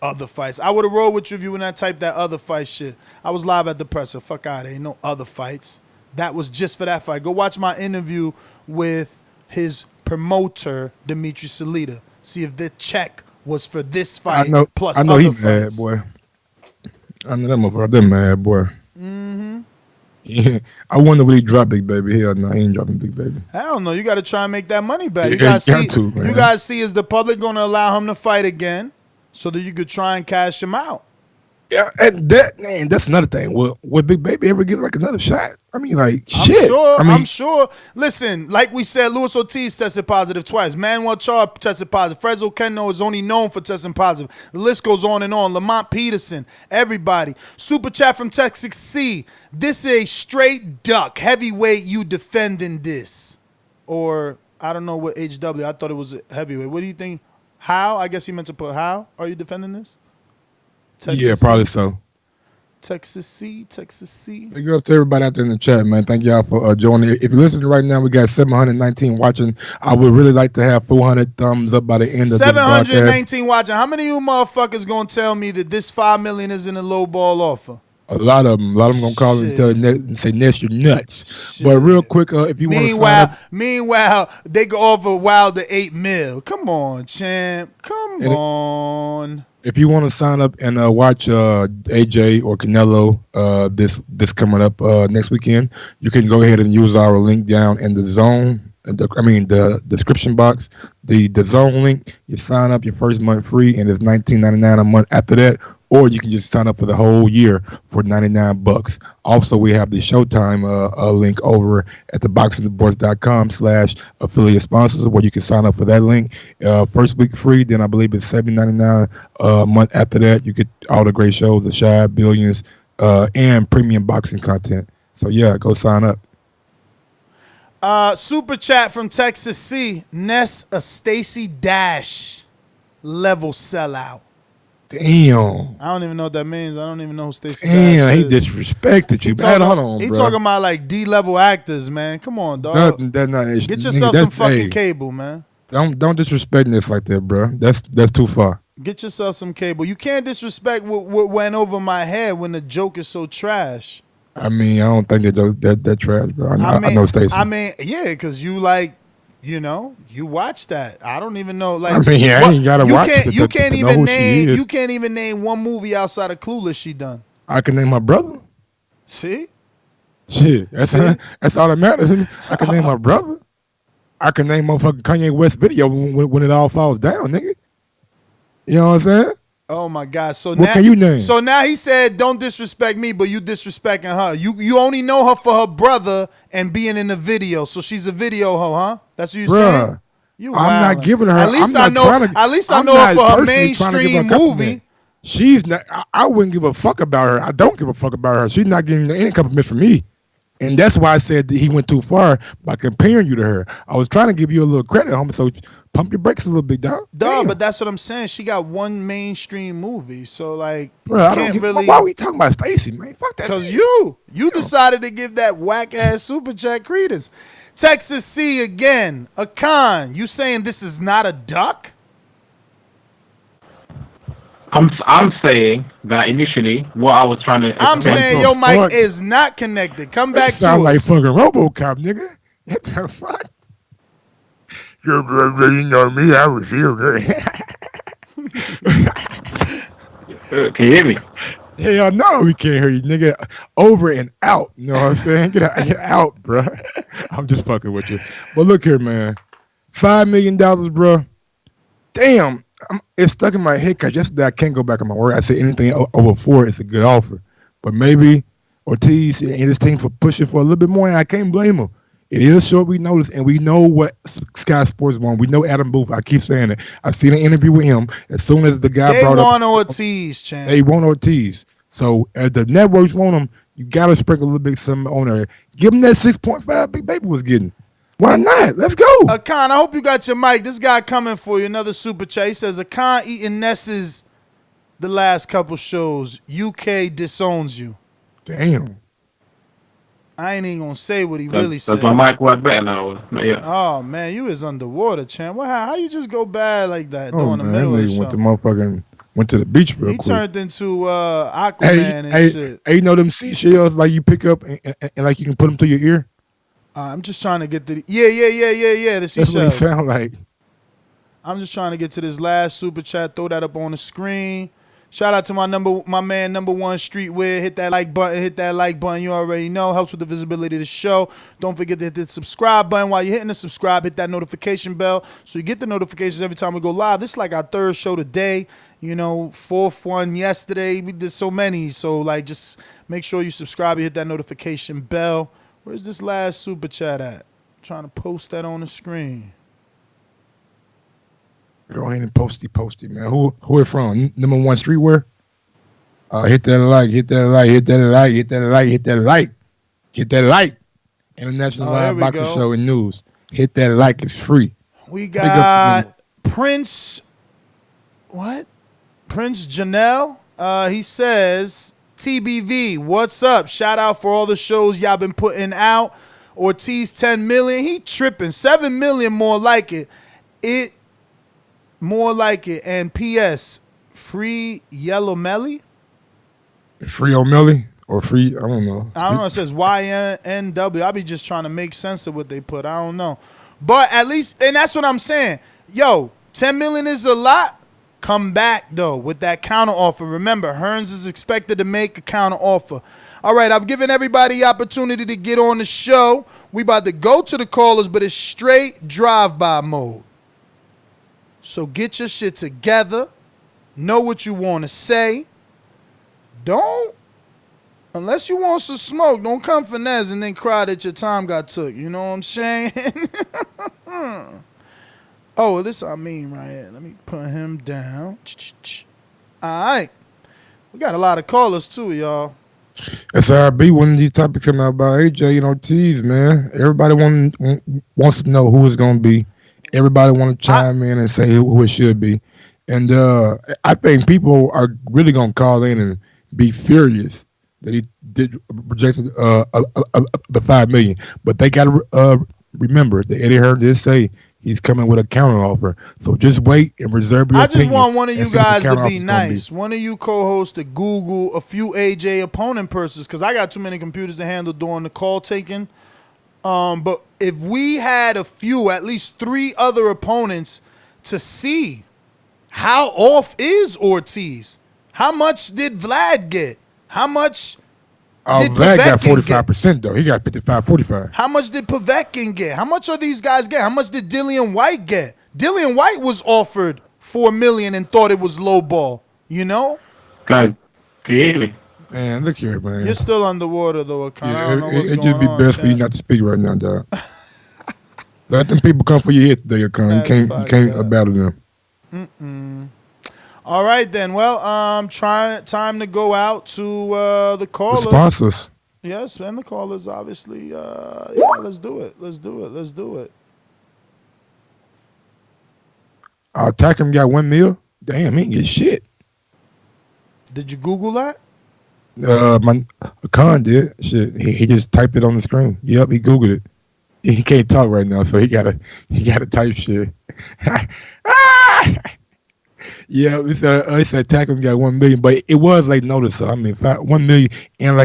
Other fights. I would have rolled with you if you wouldn't have typed that other fight shit. I was live at the presser. Fuck out. Ain't no other fights. That was just for that fight. Go watch my interview with his promoter, Dimitri Salita. See if the check was for this fight plus I know other he fights. mad, boy. I know that motherfucker. That mad, boy. Mm-hmm. Yeah. I wonder will he drop Big Baby. Hell no, he ain't dropping Big Baby. Hell no, you got to try and make that money back. Yeah, You got to, man. you got to see, is the public going to allow him to fight again so that you could try and cash him out? Yeah, and that's another thing. Would Big Baby ever get like another shot? I mean, like shit. I'm sure. Listen, like we said, Luis Ortiz tested positive twice. Manuel Char tested positive. Frezo Keno is only known for testing positive. The list goes on and on. Lamont Peterson, everybody. Super chat from Texas C. This is a straight duck. Heavyweight, you defending this? Or I don't know what HW. I thought it was a heavyweight. What do you think? How? I guess he meant to put how. Are you defending this? Texas yeah, probably so. Texas C. Big up to everybody out there in the chat, man. Thank y'all for joining. If you're listening right now, we got 719 watching. I would really like to have 400 thumbs up by the end of this broadcast. 719 watching. How many of you motherfuckers gonna tell me that this $5 million isn't a low ball offer? A lot of them gonna call and tell and say, Ness, you're nuts. Shit. But real quick, if you want to Meanwhile, they go offer Wilder $8 million. Come on, champ. Come on. If you want to sign up and watch AJ or Canelo this coming up next weekend, you can go ahead and use our link down in the zone. The description box, the zone link. You sign up, your first month free, and it's $19.99 a month after that. Or you can just sign up for the whole year for $99. Also, we have the Showtime link over at the boxingthesports.com/affiliate sponsors, where you can sign up for that link. First week free, then I believe it's $7.99 a month after that. You get all the great shows, The Shy, Billions, and premium boxing content. So yeah, go sign up. Super chat from Texas C. Ness a Stacey Dash level sellout. Damn. I don't even know what that means. I don't even know who Stacey Dash is. Damn, he disrespected you. Hold on, he bro. talking about like D-level actors, man. Come on, dog. Get yourself some fucking cable, man. Don't disrespect this like that, bro. That's too far. Get yourself some cable. You can't disrespect what went over my head when the joke is so trash. I mean, I don't think that trash, bro. I know Stacey. I mean, yeah, because you like, you watch that. I don't even know. Like, I mean, I ain't gotta watch it. You can't even name one movie outside of Clueless she done. I can name my brother. See? Shit, that's all that matters. I can name my brother. I can name motherfucking Kanye West video when it all falls down, nigga. You know what I'm saying? Oh my God! So What now, can you name? So now he said, "Don't disrespect me, but you disrespecting her. You only know her for her brother and being in the video. So she's a video hoe, huh? That's what you saying? You I'm wildin'. not giving her. At least I'm I not know. trying to, At least I I'm know her not for her personally trying to give her a mainstream compliment. movie. She's not. I wouldn't give a fuck about her. I don't give a fuck about her. She's not getting any compliment from me. And that's why I said that he went too far by comparing you to her. I was trying to give you a little credit, homie. So pump your brakes a little bit, dog. But that's what I'm saying. She got one mainstream movie, so like, Bro, you I don't can't give, really. why are we talking about Stacey, man? Fuck that. Because you decided to give that whack ass super chat credence. Texas C again. Akan, you saying this is not a duck? I'm saying that initially what I was trying to I'm explain. saying your mic is not connected. Come back to Sound like us. fucking RoboCop, nigga. What the fuck? You know me, I was here. Can you hear me? Hell no, we can't hear you, nigga. Over and out. You know what I'm saying? Get out, bro. I'm just fucking with you. But look here, man. $5 million, bro. Damn. It's stuck in my head because yesterday I can't go back on my word. I said anything over 4 is a good offer. But maybe Ortiz and his team for pushing for a little bit more, and I can't blame him. It is short we notice, and we know what Sky Sports want. We know Adam Booth. I keep saying it. I seen an interview with him. As soon as the guy brought up, they want Ortiz, champ. They want Ortiz. So as the networks want him, you gotta sprinkle a little bit something on there. Give him that 6.5 Big Baby was getting. Why not? Let's go. Akan, I hope you got your mic. This guy coming for you. Another super chat. He says, Akan eating Ness's the last couple shows. UK disowns you. Damn. I ain't even gonna say what he really said. Does my mic work better now? Yeah. Oh man, you is underwater, champ. How you just go bad like that during the Man, middle that of the nigga show? went to the beach real He quick. turned into Aquaman and shit. Hey, you know them seashells like you pick up and like you can put them to your ear? I'm just trying to get to the the That's seashells. what it sound like. I'm just trying to get to this last super chat. Throw that up on the screen. Shout out to my man, number one streetwear. Hit that like button. Hit that like button. You already know. Helps with the visibility of the show. Don't forget to hit the subscribe button. While you're hitting the subscribe, hit that notification bell so you get the notifications every time we go live. This is like our third show today. You know, fourth one yesterday. We did so many. So like, just make sure you subscribe. You hit that notification bell. Where's this last super chat at? I'm trying to post that on the screen. Go ahead and posty, man. Who it from? Number one streetwear? Hit that like, hit that like, hit that like, hit that like, hit that like, hit that like. International Live Boxing Show and News. Hit that like, it's free. We got Prince. What? Prince Janelle. He says, TBV, what's up? Shout out for all the shows y'all been putting out. Ortiz 10 million. He tripping. 7 million more like it. More like it. And P.S. Free Yellow Melly? Free O'Malley or free, I don't know. I don't know. It says YNW. I be just trying to make sense of what they put. I don't know. But at least, and that's what I'm saying. Yo, 10 million is a lot. Come back, though, with that counter offer. Remember, Hearns is expected to make a counter offer. All right, I've given everybody the opportunity to get on the show. We about to go to the callers, but it's straight drive-by mode. So get your shit together. Know what you want to say. Don't, unless you want some smoke, don't come finesse and then cry that your time got took. You know what I'm saying? Oh, this I mean right here. Let me put him down. All right. We got a lot of callers too, y'all. SRB, one of these topics coming out about AJ and Ortiz, man. Everybody wants to know who it's going to be. Everybody want to chime in and say who it should be. And I think people are really going to call in and be furious that he did rejected the $5 million. But they got to remember that Eddie Hearn did say he's coming with a counter offer. So just wait and reserve your opinion. I just want one of you guys to be nice. One of you co-hosts to Google a few AJ opponent purses because I got too many computers to handle during the call taking. But if we had a few, at least 3 other opponents to see how off is Ortiz? How much did Vlad get? How much Vlad got 45% though. He got 55-45. How much did Povetkin get? How much are these guys get? How much did Dillian White get? Dillian White was offered $4 million and thought it was low ball. You know? Guys, clearly. Man, look here, man. You're still underwater though, Akon. I don't know what's It'd going just be on, best for you not to speak right now, dog. Let them people come for your head today, Akon. You can't battle them. All right then. Well, time to go out to the callers. The sponsors. Yes, and the callers, obviously. Yeah, let's do it. Let's do it. Tackam got $1 million. Damn, he didn't get shit. Did you Google that? My Akon did. Shit, he just typed it on the screen. Yep, he Googled it. He can't talk right now, so he gotta type shit. Yeah, it said Tackam got $1 million, but it was late notice. So I mean, $1 million, and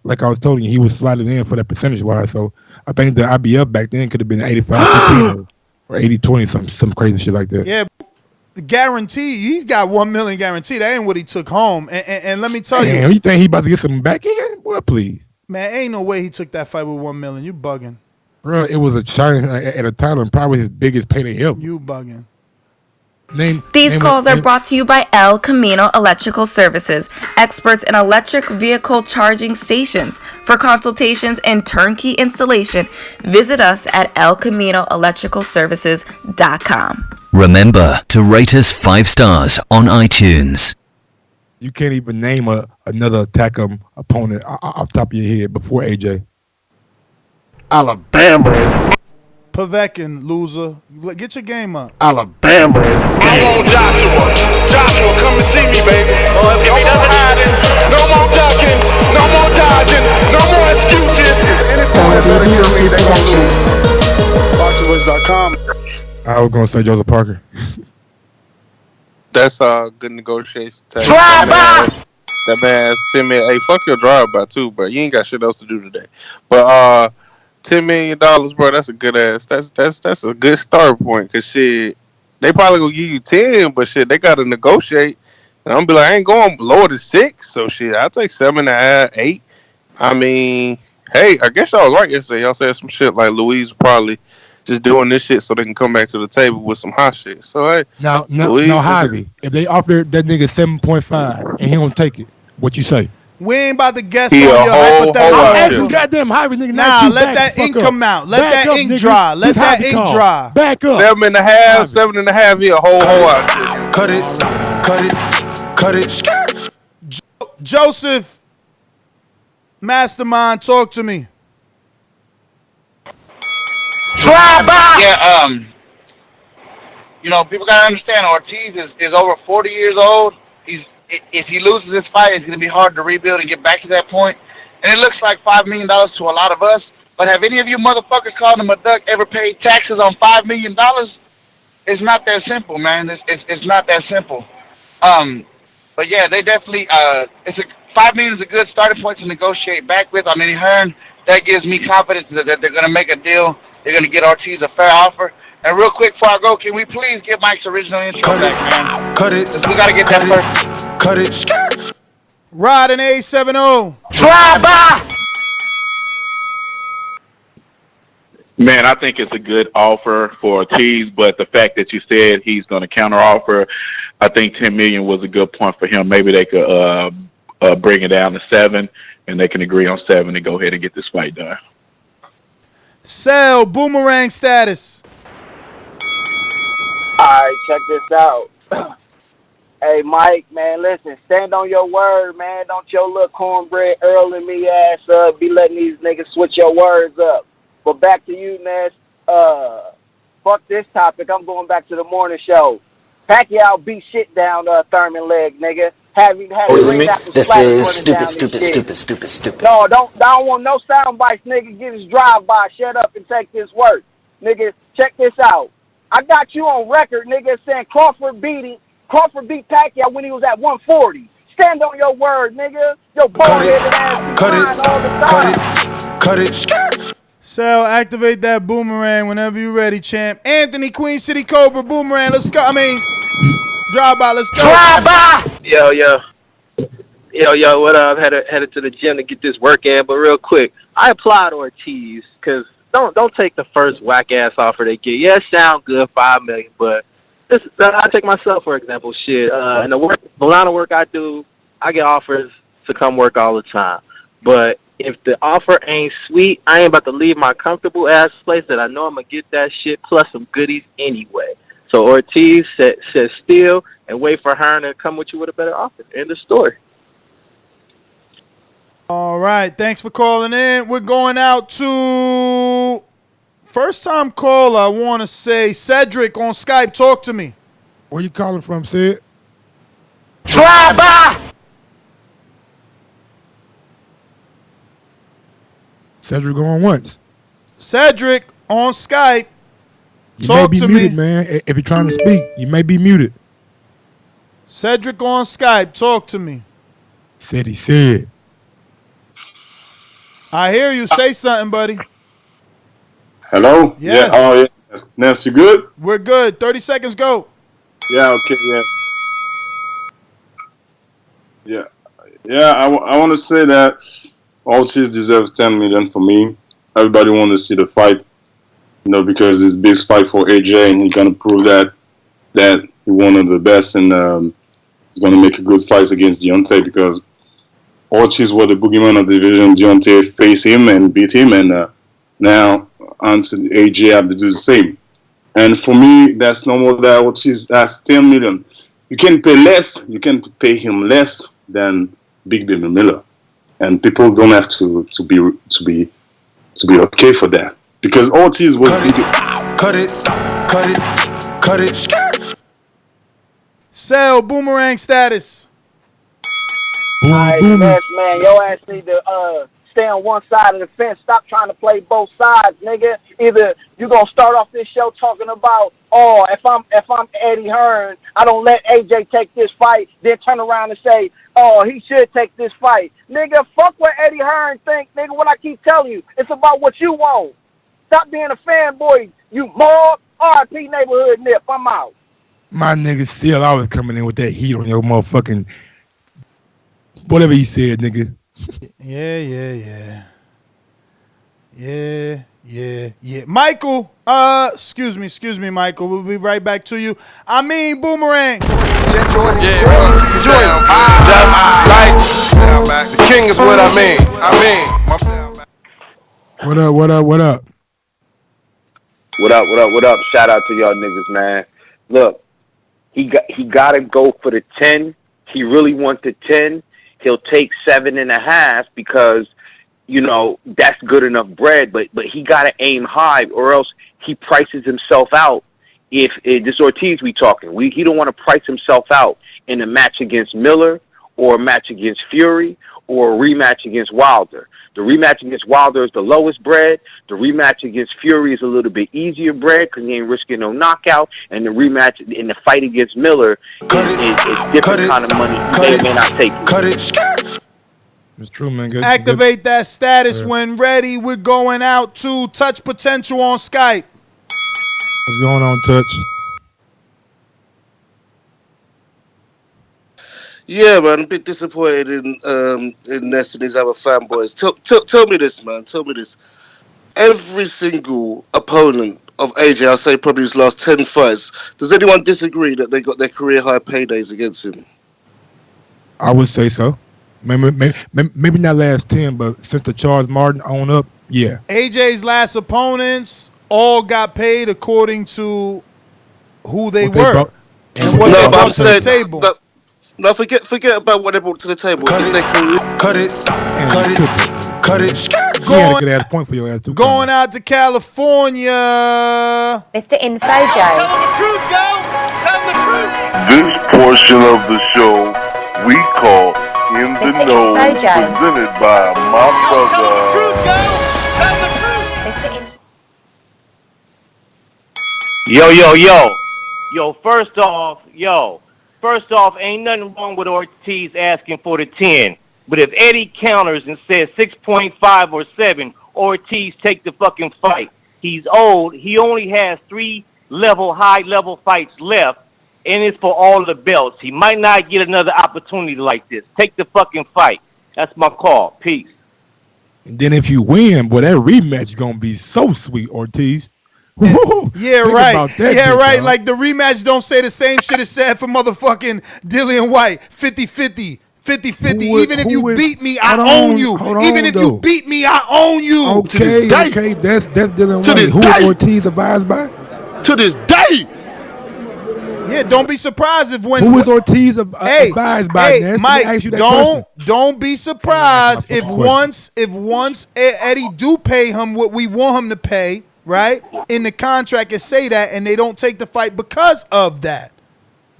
like I was telling you, he was sliding in for that percentage wise. So I think the IBF back then could have been 85-15 or 80-20, some crazy shit like that. Yeah, guarantee he's got $1 million guaranteed. That ain't what he took home. And let me tell you, you think he about to get some back end? Well, please, man, ain't no way he took that fight with $1 million. You bugging, bro? It was a shine at a title and probably his biggest payday ever. You bugging. These calls are brought to you by El Camino Electrical Services, experts in electric vehicle charging stations. For consultations and turnkey installation, visit us at elcaminoelectricalservices.com. Remember to rate us 5 stars on iTunes. You can't even name another Tackam opponent off the top of your head before AJ. Alabama. Povetkin, loser. Get your game up. Alabama. I want Joshua. Joshua, come and see me, baby. If he doesn't hiding, no more ducking, no more dodging, no more excuses. BoxingVoice.com. I was gonna say Joseph Parker. That's good negotiation. Drive-by! That man has 10 million. Hey, fuck your drive-by too, bro. You ain't got shit else to do today. But $10 million, bro. That's a good ass. That's a good start point. Cause shit, they probably gonna give you 10, but shit, they gotta negotiate. And I'm gonna be like, I ain't going lower than 6. So shit, I'll take 7.5, 8. I mean, hey, I guess y'all was right yesterday. Y'all said some shit like Louise probably just doing this shit so they can come back to the table with some hot shit. So hey, now Javi, if they offer that nigga 7.5 and he don't take it, what you say? We ain't about to guess on your hypothetical. I'm asking goddamn Javi, nigga. Nah, let that ink come out. Let that ink dry. Let that ink dry. Back up. 7.5, 7.5. He a whole out here. Cut it. Joseph, Mastermind, talk to me. Yeah, you know, people gotta understand Ortiz is over 40 years old. If he loses this fight, it's gonna be hard to rebuild and get back to that point. And it looks like $5 million to a lot of us. But have any of you motherfuckers called him a duck ever paid taxes on $5 million? It's not that simple, man. It's not that simple. But yeah, they definitely $5 million is a good starting point to negotiate back with. I mean, Hearn, that gives me confidence that they're gonna make a deal. They're going to get Ortiz a fair offer. And real quick before I go, can we please get Mike's original intro back, man? Cut it. We got to get that first. Cut it. Rod and A70. Drive-by! Man, I think it's a good offer for Ortiz, but the fact that you said he's going to counteroffer, I think $10 million was a good point for him. Maybe they could bring it down to 7, and they can agree on 7 and go ahead and get this fight done. Sell boomerang status. Alright, check this out. Hey, Mike, man, listen, stand on your word, man. Don't your little cornbread Earl and me ass be letting these niggas switch your words up. But back to you, Ness. Fuck this topic. I'm going back to the morning show. Pacquiao beat shit down Thurman leg, nigga. This is stupid. No, I don't want no sound bites, nigga. Get his drive-by. Shut up and take this work. Nigga, check this out. I got you on record, nigga, saying Crawford beat Pacquiao when he was at 140. Stand on your word, nigga. Your boneheaded ass Cut it. Sal, activate that boomerang whenever you're ready, champ. Anthony, Queen City Cobra, boomerang. Let's go. Drive-by. Let's go. Drive-by! Yo. Yo, what up? Headed to the gym to get this work in, but real quick, I applaud Ortiz because don't take the first whack ass offer they get. Yeah, it sound good, $5 million, but I take myself for example. Shit, and the line of work I do, I get offers to come work all the time. But if the offer ain't sweet, I ain't about to leave my comfortable ass place that I know I'm gonna get that shit plus some goodies anyway. So Ortiz said still and wait for Hearn to come with you with a better offer. End of story. All right, thanks for calling in. We're going out to first time caller. I want to say Cedric on Skype. Talk to me. Where you calling from, Sid? Drive by. Cedric going once. Cedric on Skype. You Talk may be to muted, me, man. If you're trying to speak, you may be muted. Cedric on Skype. Talk to me. Said he said. I hear you. Say something, buddy. Hello? Yes. Yeah. Oh, yeah. Ness, you good? We're good. 30 seconds, go. Yeah, okay, yeah. Yeah. Yeah, I want to say that Ortiz deserves $10 million for me. Everybody want to see the fight, because it's a big fight for AJ, and he's going to prove that he's one of the best, and he's going to make a good fight against Deontay, because Ortiz was the boogeyman of the division. Deontay faced him and beat him, and now onto AJ have to do the same. And for me, that's no more that Ortiz has $10 million. You can pay less. You can pay him less than Big Baby Miller, and people don't have to be okay for that, because Ortiz was cut it. Sell boomerang status. Alright, Ness, man, your ass need to stay on one side of the fence. Stop trying to play both sides, nigga. Either you gonna start off this show talking about, if I'm Eddie Hearn, I don't let AJ take this fight, then turn around and say, he should take this fight. Nigga, fuck what Eddie Hearn think, nigga. What I keep telling you, it's about what you want. Stop being a fanboy, you mob. RP neighborhood nip. I'm out. My nigga still always coming in with that heat on your motherfucking whatever he said, nigga. Yeah. Michael, excuse me, Michael. We'll be right back to you. I mean, boomerang. Just like the king is what I mean. What up? What up? Shout out to y'all niggas, man. Look, he got to go for the 10. He really wants the 10. He'll take 7.5 because, that's good enough bread. But he got to aim high, or else he prices himself out. If this Ortiz we talking, he don't want to price himself out in a match against Miller or a match against Fury or a rematch against Wilder. The rematch against Wilder is the lowest bread. The rematch against Fury is a little bit easier bread because he ain't risking no knockout. And the rematch in the fight against Miller is different kind of money. They may not take it. It's true, man. Good, Activate that status when ready. We're going out to Touch Potential on Skype. What's going on, Touch? Yeah, man, I'm a bit disappointed in Ness and his other fanboys. Tell me this, man. Tell me this. Every single opponent of AJ, I'll say probably his last 10 fights, does anyone disagree that they got their career high paydays against him? I would say so. Maybe not last 10, but since the Charles Martin on up, yeah. AJ's last opponents all got paid according to who they were and what they brought to the table. No, forget about what they brought to the table. Cut it. He had a good ass point for your ass too. Going out to California, Mr. Infojo. Tell them the truth, yo. Tell them the truth. This portion of the show we call In the Mr. Know, Infojo. presented by my brother. Tell them the truth, yo. Tell them the truth. Yo, first off, ain't nothing wrong with Ortiz asking for the 10. But if Eddie counters and says 6.5 or 7, Ortiz take the fucking fight. He's old. He only has 3 high-level fights left. and it's for all the belts. He might not get another opportunity like this. Take the fucking fight. That's my call. Peace. And then if you win, boy, that rematch is gonna be so sweet, Ortiz. Yeah, right. Yeah, right. Like the rematch don't say the same shit it said for motherfucking Dillian White. 50-50. 50-50. Even if you beat me, I own you. Even if you beat me, I own you. Okay, okay. That's Dillian White. Who is Ortiz advised by? To this day. Yeah, don't be surprised if when who is Ortiz advised by? Hey, Mike, don't be surprised if once Eddie do pay him what we want him to pay, right? In the contract and say that, and they don't take the fight because of that.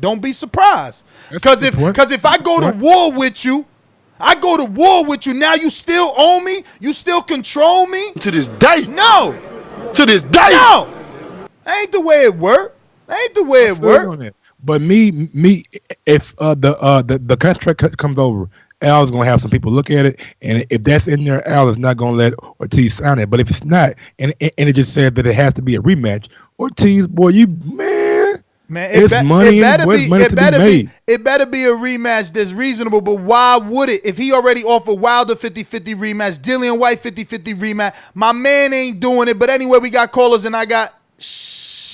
Don't be surprised. Because if I go to war with you, now you still own me? You still control me? To this day. No. To this day. No. That ain't the way it work. But me, if the contract comes over, Al's gonna have some people look at it, and if that's in there, Al is not gonna let Ortiz sign it. But if it's not, and it just said that it has to be a rematch, Ortiz, boy, man, it's money. It better be a rematch that's reasonable. But why would it? If he already offered Wilder 50-50 rematch, Dillian White 50-50 rematch, my man ain't doing it. But anyway, we got callers, and I got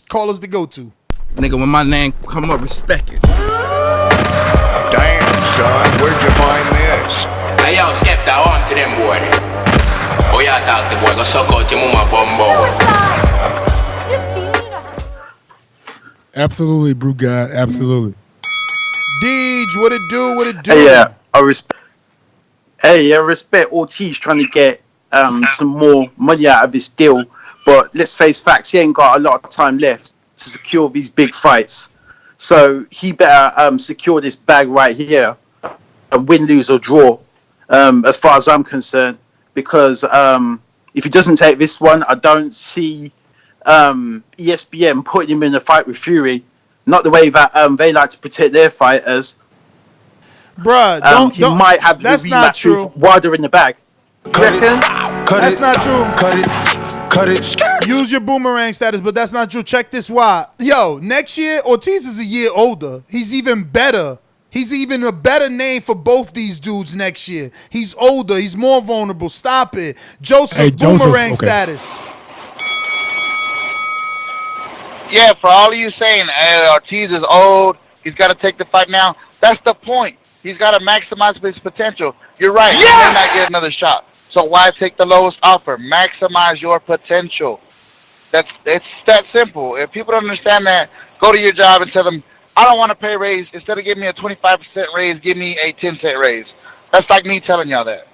callers to go to. Nigga, when my name come up, respect it. Damn, son, where'd you find this? Hey, yo, step that on to them, boy. Oh, yeah, talk the boy, go suck out your mama bumbo. Absolutely, Brew God, absolutely. Deej, what it do? Hey, yeah, I respect Ortiz trying to get some more money out of this deal, but let's face facts, he ain't got a lot of time left to secure these big fights. So he better secure this bag right here and win, lose or draw, as far as I'm concerned, because if he doesn't take this one, I don't see ESPN putting him in a fight with Fury, not the way that they like to protect their fighters. Bruh, he might have the rematch with Wilder in the bag. That's not true. Cut it. Use your boomerang status, but that's not true. Check this why. Yo, next year, Ortiz is a year older. He's even better. He's even a better name for both these dudes next year. He's older. He's more vulnerable. Stop it. Joseph, boomerang status. Yeah, for all of you saying Ortiz is old, he's got to take the fight now. That's the point. He's got to maximize his potential. You're right. Yes! He may not get another shot. So why take the lowest offer? Maximize your potential. It's that simple. If people don't understand that, go to your job and tell them, I don't want to pay a raise. Instead of giving me a 25% raise, give me a 10-cent raise. That's like me telling y'all that.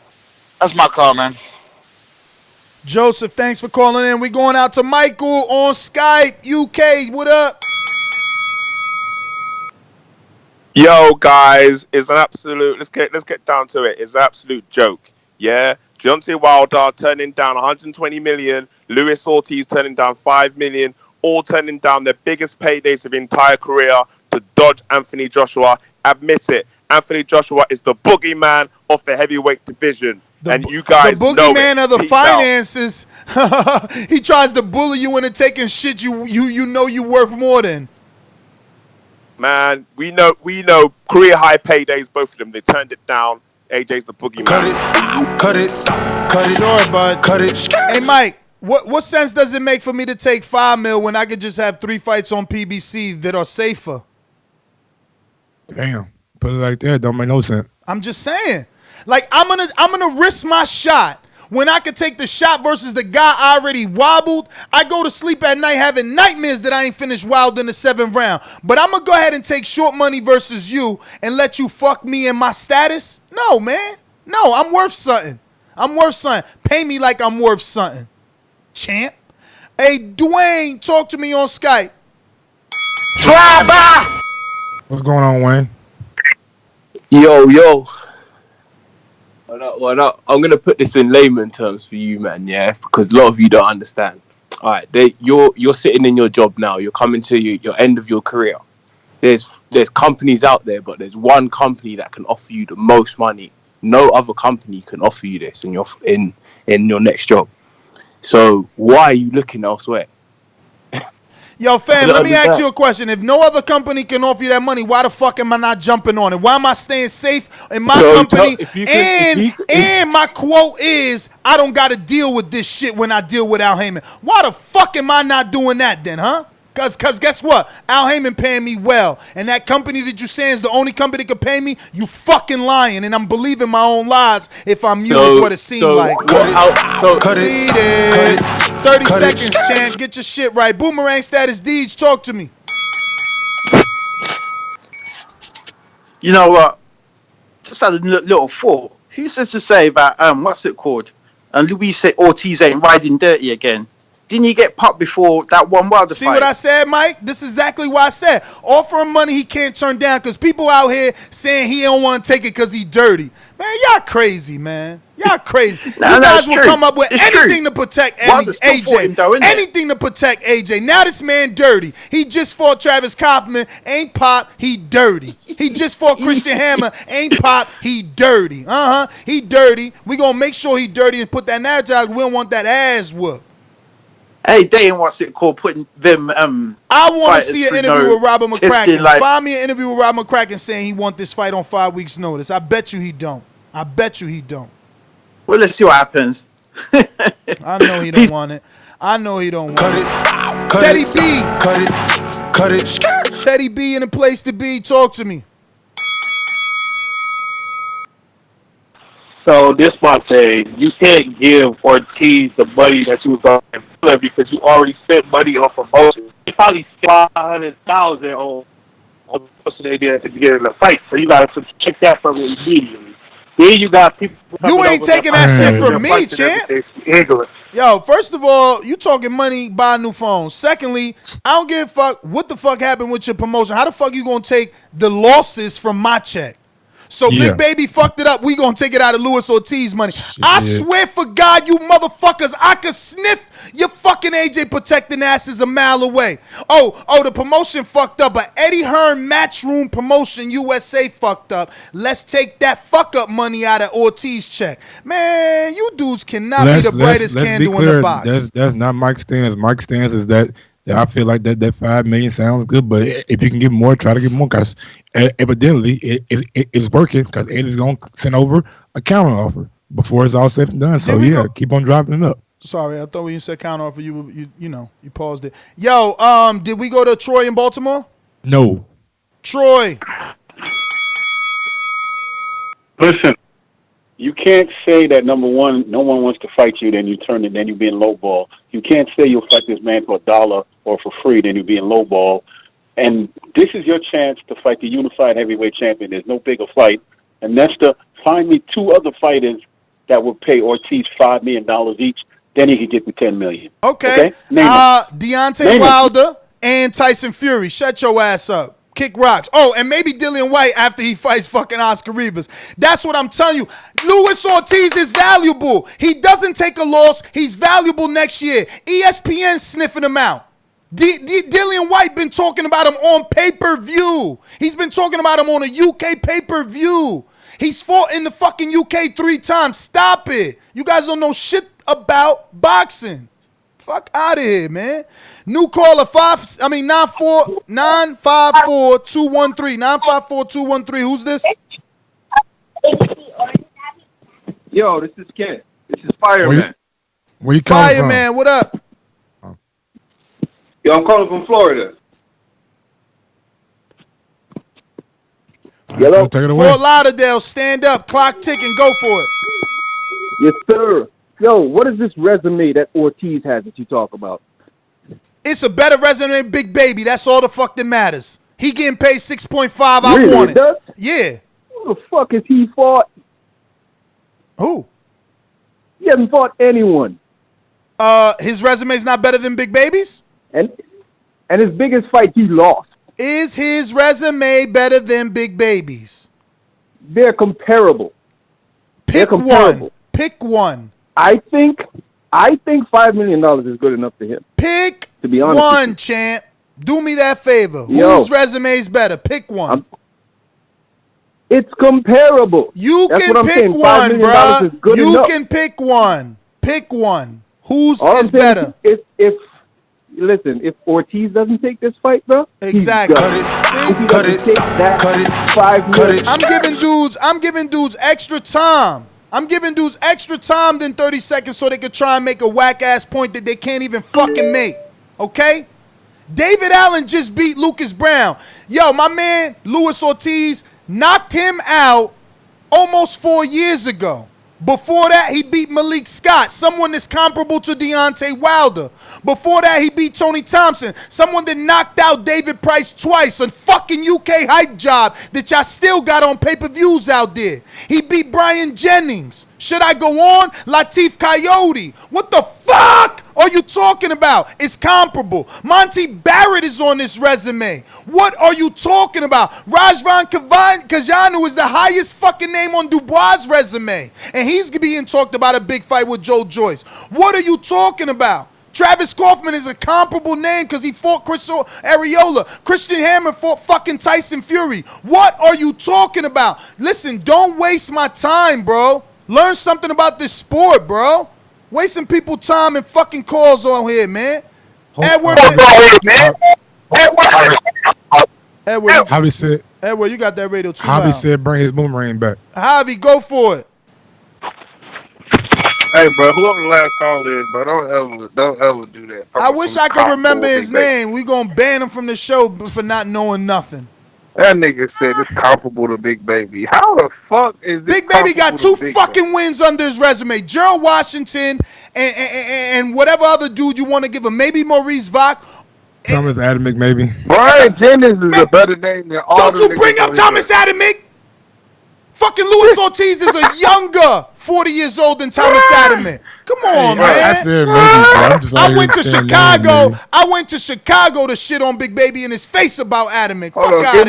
That's my call, man. Joseph, thanks for calling in. We going out to Michael on Skype, UK. What up? Yo, guys, it's an absolute. Let's get down to it. It's an absolute joke. Yeah. Deontay Wilder turning down 120 million, Luis Ortiz turning down 5 million, all turning down their biggest paydays of their entire career to dodge Anthony Joshua. Admit it, Anthony Joshua is the boogeyman of the heavyweight division. And you guys know it. The boogeyman of the finances. He tries to bully you into taking shit you know you worth more than. Man, we know career high paydays, both of them. They turned it down. AJ's the boogeyman. Cut it. Sure, bud. Cut it. Hey, Mike, what sense does it make for me to take $5 million when I could just have 3 fights on PBC that are safer? Damn, put it like that don't make no sense. I'm just saying, like I'm gonna risk my shot when I could take the shot versus the guy I already wobbled. I go to sleep at night having nightmares that I ain't finished Wilder in the 7th round. But I'm gonna go ahead and take short money versus you and let you fuck me in my status. No, man. No, I'm worth something. Pay me like I'm worth something, champ. Hey, Dwayne, talk to me on Skype. Drive-by. What's going on, Wayne? Yo. Well, I'm gonna put this in layman terms for you, man. Yeah, because a lot of you don't understand. All right, you're sitting in your job now. You're coming to your end of your career. There's companies out there, but there's one company that can offer you the most money. No other company can offer you this in your next job. So why are you looking elsewhere? Yo, fam, let me ask you a question. If no other company can offer you that money, why the fuck am I not jumping on it? Why am I staying safe in my company? And my quote is, I don't got to deal with this shit when I deal with Al Heyman. Why the fuck am I not doing that then, huh? Cause guess what? Al Heyman paying me well. And that company that you saying is the only company that can pay me, you fucking lying. And I'm believing my own lies if I'm you is what it seemed like. Cut it. 30 seconds, champ. Get your shit right. Boomerang Status Deeds, talk to me. You know what? Just had a little thought. Who said to say that, what's it called? And Luis said Ortiz ain't riding dirty again. Didn't he get popped before that one Wilder fight? See what I said, Mike? This is exactly what I said. Offer him money he can't turn down because people out here saying he don't want to take it because he dirty. Man, y'all crazy, man. Y'all crazy. You guys will come up with anything to protect AJ. Anything to protect AJ. Now this man dirty. He just fought Travis Kaufman. Ain't pop. He dirty. He just fought Christian Hammer. Ain't pop. He dirty. He dirty. We going to make sure he dirty and put that narrative. We don't want that ass whoop. Hey, they ain't what's it called putting them. I want to see an interview with Robert McCracken. Find me an interview with Robert McCracken saying he want this fight on 5 weeks' notice. I bet you he don't. Well, let's see what happens. I know he don't want it. Teddy B. Cut it. Teddy B in a place to be. Talk to me. So this my thing. You can't give Ortiz the money that you was going to flip because you already spent money on promotion. You probably spent $500,000 on promotion they did at the beginning of the fight. So you got to check that from it immediately. Then you got people. You ain't taking that shit from me, champ. Yo, first of all, you talking money, buy a new phone. Secondly, I don't give a fuck what the fuck happened with your promotion. How the fuck you gonna take the losses from my check? So Big Baby fucked it up. We gonna take it out of Luis Ortiz money. I swear for God, you motherfuckers, I could sniff your fucking AJ protecting asses a mile away. Oh, the promotion fucked up. But Eddie Hearn Matchroom Promotion USA fucked up. Let's take that fuck up money out of Ortiz check. Man, you dudes cannot be the brightest candle in the box. That's not Mike's stance. Mike's stance is that I feel like that $5 million sounds good, but if you can get more, try to get more, because evidently it's working, because Eddie's going to send over a counter offer before it's all said and done. So, keep on dropping it up. Sorry, I thought when you said counter offer, you paused it. Yo, did we go to Troy in Baltimore? No. Troy. Listen, you can't say that, number one, no one wants to fight you, then you turn it, then you being lowball. You can't say you'll fight this man for $1 or for free, then you being lowball. And this is your chance to fight the unified heavyweight champion. There's no bigger fight. And Nesta, find me 2 other fighters that would pay Ortiz $5 million each. Then he could get the $10 million. Okay? Deontay Wilder and Tyson Fury. Shut your ass up. Kick rocks. Oh, and maybe Dillian White after he fights fucking Oscar Rivas. That's what I'm telling you. Luis Ortiz is valuable. He doesn't take a loss. He's valuable next year. ESPN sniffing him out. Dillian White been talking about him on pay-per-view. He's been talking about him on a UK pay-per-view. He's fought in the fucking UK 3 times. Stop it. You guys don't know shit about boxing. Fuck out of here, man. New caller 954-213. 954-213. Who's this? Yo, this is Ken. This is Fireman. Where you calling from? Fireman, what up? Yo, I'm calling from Florida. Hello? Fort Lauderdale, stand up, clock ticking, go for it. Yes, sir. Yo, what is this resume that Ortiz has that you talk about? It's a better resume than Big Baby. That's all the fuck that matters. He getting paid 6.5. Really? I want it. Does? Yeah. Who the fuck has he fought? Who? He hasn't fought anyone. His resume's not better than Big Baby's? And his biggest fight he lost. Is his resume better than Big Baby's? They're comparable. Pick one. Pick one. I think $5 million is good enough for him. Pick to be honest one, champ. Do me that favor. Yo, whose resume is better? Pick one. It's comparable. That's can pick one, bro. You can pick one. Pick one. Whose is better? If listen, if Ortiz doesn't take this fight, bro, exactly. Cut it. 5 minutes. I'm giving dudes extra time. I'm giving dudes extra time than 30 seconds so they could try and make a whack ass point that they can't even fucking make. Okay? David Allen just beat Lucas Brown. Yo, my man Luis Ortiz knocked him out almost 4 years ago. Before that, he beat Malik Scott, someone that's comparable to Deontay Wilder. Before that, he beat Tony Thompson, someone that knocked out David Price twice, a fucking UK hype job that y'all still got on pay-per-views out there. He beat Brian Jennings. Should I go on? Latif Coyote. What the fuck are you talking about? It's comparable. Monty Barrett is on this resume. What are you talking about? Rajvan Kajanu is the highest fucking name on Dubois' resume. And he's being talked about a big fight with Joe Joyce. What are you talking about? Travis Kaufman is a comparable name because he fought Chris Areola. Christian Hammer fought fucking Tyson Fury. What are you talking about? Listen, don't waste my time, bro. Learn something about this sport, bro. Wasting people time and fucking calls on here, man. Edward, Javi said. Edward, you got that radio too Javi loud. said bring his boomerang back. Javi, go for it. Hey, bro, whoever the last call is, bro, don't ever do that. I wish I could remember his name. We gonna ban him from the show for not knowing nothing. That nigga said it's comparable to Big Baby. How the fuck is this? Big Baby got 2 fucking wins under his resume. Gerald Washington and whatever other dude you want to give him. Maybe Maurice Vach. Thomas Adamick, maybe. Brian Jennings is a better name than all. Don't you bring up Thomas Adamick? Fucking Luis Ortiz is a younger 40 years old than Thomas Adamick. Come on, man. I said maybe, I'm just I went to Chicago. I went to Chicago to shit on Big Baby in his face about Adamick. Fuck out of here.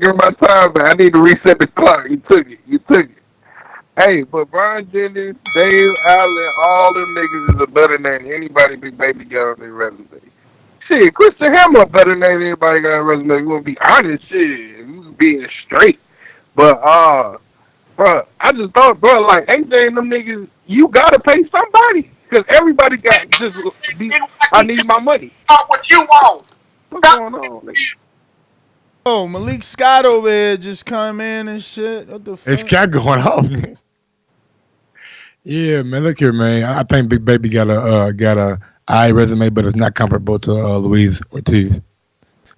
Give my time back. I need to reset the clock. You took it. Hey, but Brian Jennings, Dave Allen, all them niggas is a better name than anybody Big Baby got on their resume. Shit, Christian Hammer a better name than anybody got on their resume. You want to be honest, shit. You being straight. But, bro, I just thought, bro, like, AJ and them niggas, you gotta pay somebody. Because everybody got just, I need my money. Stop what you want. What's going on, nigga? Oh, Malik Scott over here just come in and shit. What the fuck? It's cat going off, man. Yeah, man, look here, man. I think Big Baby got a eye resume, but it's not comparable to Luis Ortiz.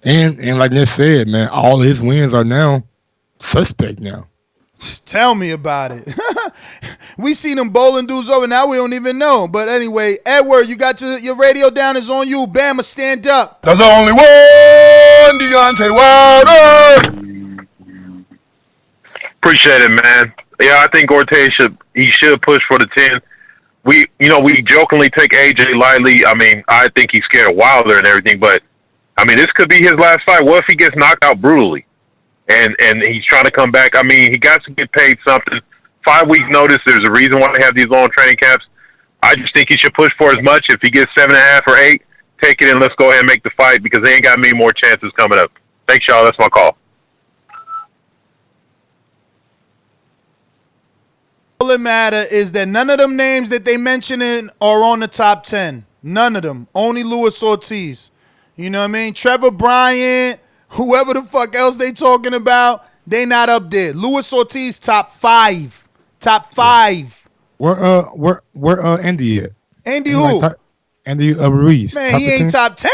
And like Ness said, man, all his wins are now suspect now. Just tell me about it. We seen them bowling dudes over. Now we don't even know. But anyway, Edward, you got your radio down. It's on you. Bama, stand up. There's only one Deontay Wilder. Appreciate it, man. Yeah, I think Ortiz should push for the 10. We jokingly take AJ lightly. I mean, I think he's scared of Wilder and everything, but I mean, this could be his last fight. What if he gets knocked out brutally? And he's trying to come back. I mean, he got to get paid something. 5 weeks notice. There's a reason why they have these long training camps. I just think he should push for as much. If he gets 7.5 or 8, take it and let's go ahead and make the fight because they ain't got many more chances coming up. Thanks, y'all. That's my call. All that matter is that none of them names that they mentioning are on the top 10. None of them. Only Luis Ortiz. You know what I mean? Trevor Bryant, whoever the fuck else they talking about, they not up there. Luis Ortiz top 5. Top 5. Where Andy at? Andy who? Andy Ruiz. Man, he ain't top 10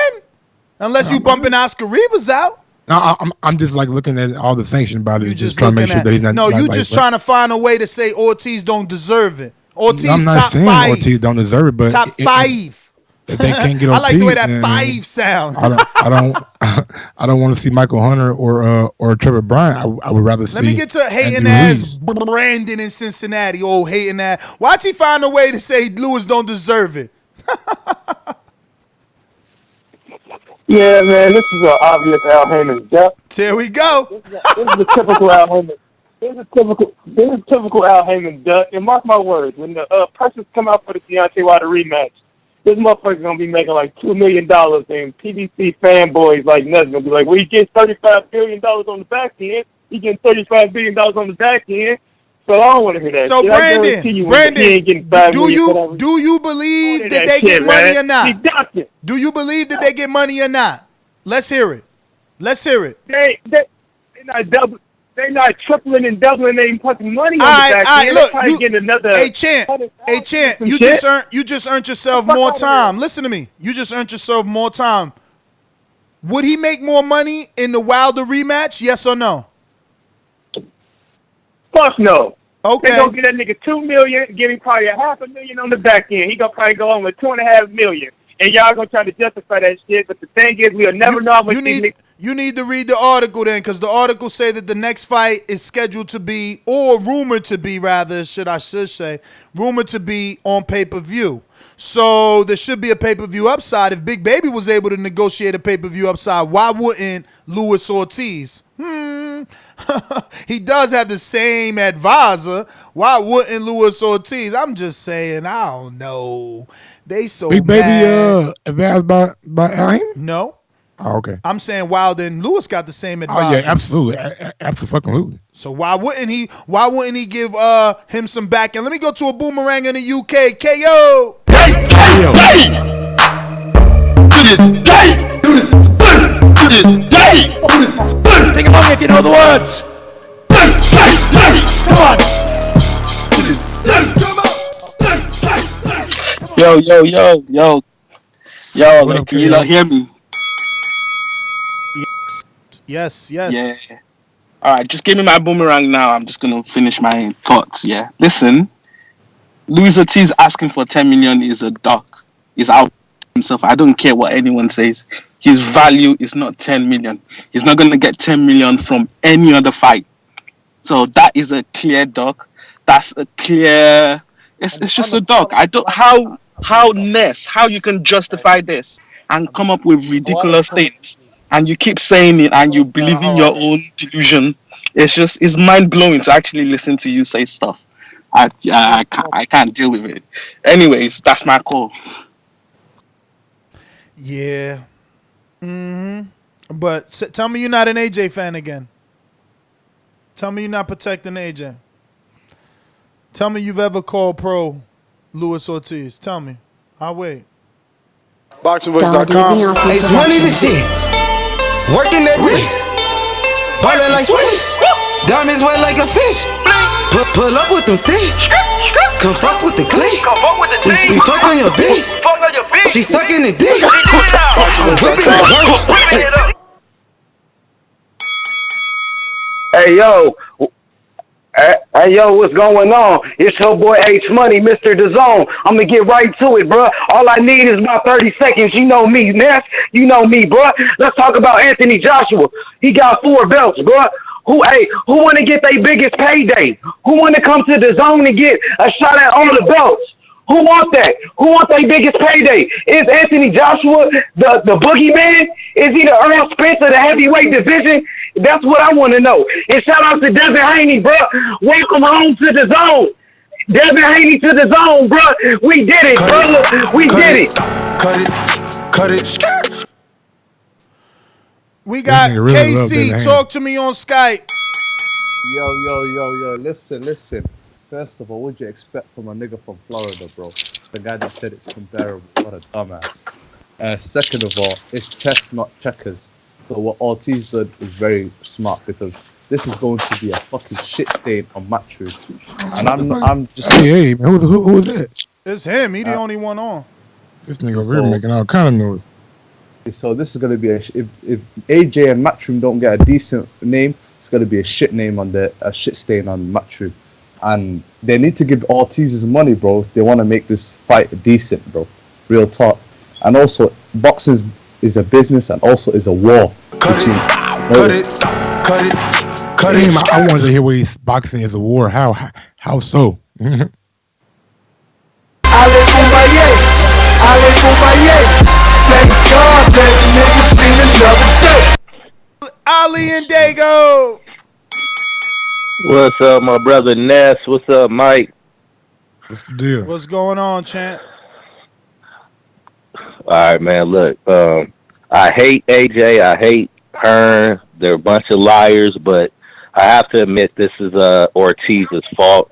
unless you bumping Oscar Rivas out. No, I'm just like looking at all the sanction about it. You just trying to make sure that he's not. No, you just trying to find a way to say Ortiz don't deserve it. Ortiz I'm not top saying 5. Ortiz don't deserve it, but top 5. If they can't get I like the way Ortiz, that 5 sounds. I don't want to see Michael Hunter or Trevor Bryant. I would rather see. Let me get to hating ass Brandon in Cincinnati. Oh, hating ass. Why'd he find a way to say Lewis don't deserve it? Yeah, man, this is an obvious Al Heyman death. Here we go. This is a typical Al Heyman. This is typical Al Heyman death. And mark my words, when the prices come out for the Deontay Wilder rematch, this motherfucker's gonna be making like $2 million, and PBC fanboys like Ness gonna be like, well, he gets $35 billion on the back end. He getting $35 billion on the back end. So I don't want to hear that. So shit. Brandon, do you believe that they get money or not? Do you believe that they get money or not? Let's hear it. Let's hear it. They're not double. They're not tripling and doubling. They ain't putting money on the back end. Look, They're getting another. Hey Chant, you just earned yourself more time. Listen to me. You just earned yourself more time. Would he make more money in the Wilder rematch? Yes or no? Fuck no. Okay. They gonna get that nigga $2 million, give him probably $500,000 on the back end. He gonna probably go on with $2.5 million, and y'all gonna try to justify that shit. But the thing is, we'll never know how much these niggas. You need to read the article then, because the article say that the next fight is scheduled to be, or rumored to be, rather, rumored to be on pay-per-view. So there should be a pay-per-view upside. If Big Baby was able to negotiate a pay-per-view upside, why wouldn't Luis Ortiz? He does have the same advisor. Why wouldn't Luis Ortiz? I'm just saying, I don't know. They so Big mad. Baby advised by Alain? No. Oh, okay. I'm saying Wilder and Lewis got the same advisor. Oh yeah, absolutely, absolutely. So why wouldn't he give him some back? And let me go to a boomerang in the UK. KO. KO. Do this day. Do this day. Do this day. Do this day. Take a moment if you know the words. Come on. Do this day. Yo, like, can you not hear me? Yes. Yeah. All right, just give me my boomerang now. I'm just going to finish my thoughts, yeah. Listen, Luis Ortiz asking for 10 million is a duck. He's out himself. I don't care what anyone says. His value is not 10 million. He's not going to get 10 million from any other fight. So that is a clear duck. That's a clear... It's just a duck. I don't... How you can justify this and come up with ridiculous things, and you keep saying it and you believe in your own delusion. It's mind-blowing to actually listen to you say stuff. I can't deal with it. Anyways, that's my call. Yeah. But tell me you're not an AJ fan again. Tell me you're not protecting AJ. Tell me you've ever called pro Luis Ortiz. Tell me. I'll wait. BoxingVoice.com. It's money to shit. Working that wrist. Ballin' like Swish. Diamonds wet like a fish. Pull up with them sticks. Come fuck with the clique. We fucked on your bitch. She sucking the dick. I'm whipping it up. Hey yo, what's going on? It's your boy H Money, Mr. Dazn. I'm gonna get right to it, bro. All I need is about 30 seconds. You know me, Ness. You know me, bro. Let's talk about Anthony Joshua. He got 4 belts, bro. Who want to get their biggest payday? Who want to come to the zone and get a shot at all the belts? Who want that? Who want their biggest payday? Is Anthony Joshua the boogeyman? Is he the Earl Spence of the heavyweight division? That's what I want to know. And shout out to Dazn Haney, bro. Welcome home to the zone. Dazn Haney to the zone, bro. We did it, bro. We did it. Cut it. We got KC. Talk to me on Skype. Yo. Listen. First of all, what would you expect from a nigga from Florida, bro? The guy that said it's comparable. What a dumbass. Second of all, it's chess, not checkers. So what Ortiz did is very smart, because this is going to be a fucking shit stain on Matchroom. And I'm just... Hey, man, who was that? It's him. He the only one on. This nigga over here making all kind of noise. So this is going to be if AJ and Matchroom don't get a decent name, it's going to be a shit name on a shit stain on Matchroom. And they need to give Ortiz his money, bro, if they want to make this fight decent, bro. Real talk. And also, boxing is a business and also is a war. Cut it. I wanted to hear where boxing is a war. How so? Ali and Dago. What's up, my brother Ness? What's up, Mike? What's the deal? What's going on, champ? All right, man. Look, I hate AJ. I hate Hearn. They're a bunch of liars. But I have to admit this is Ortiz's fault.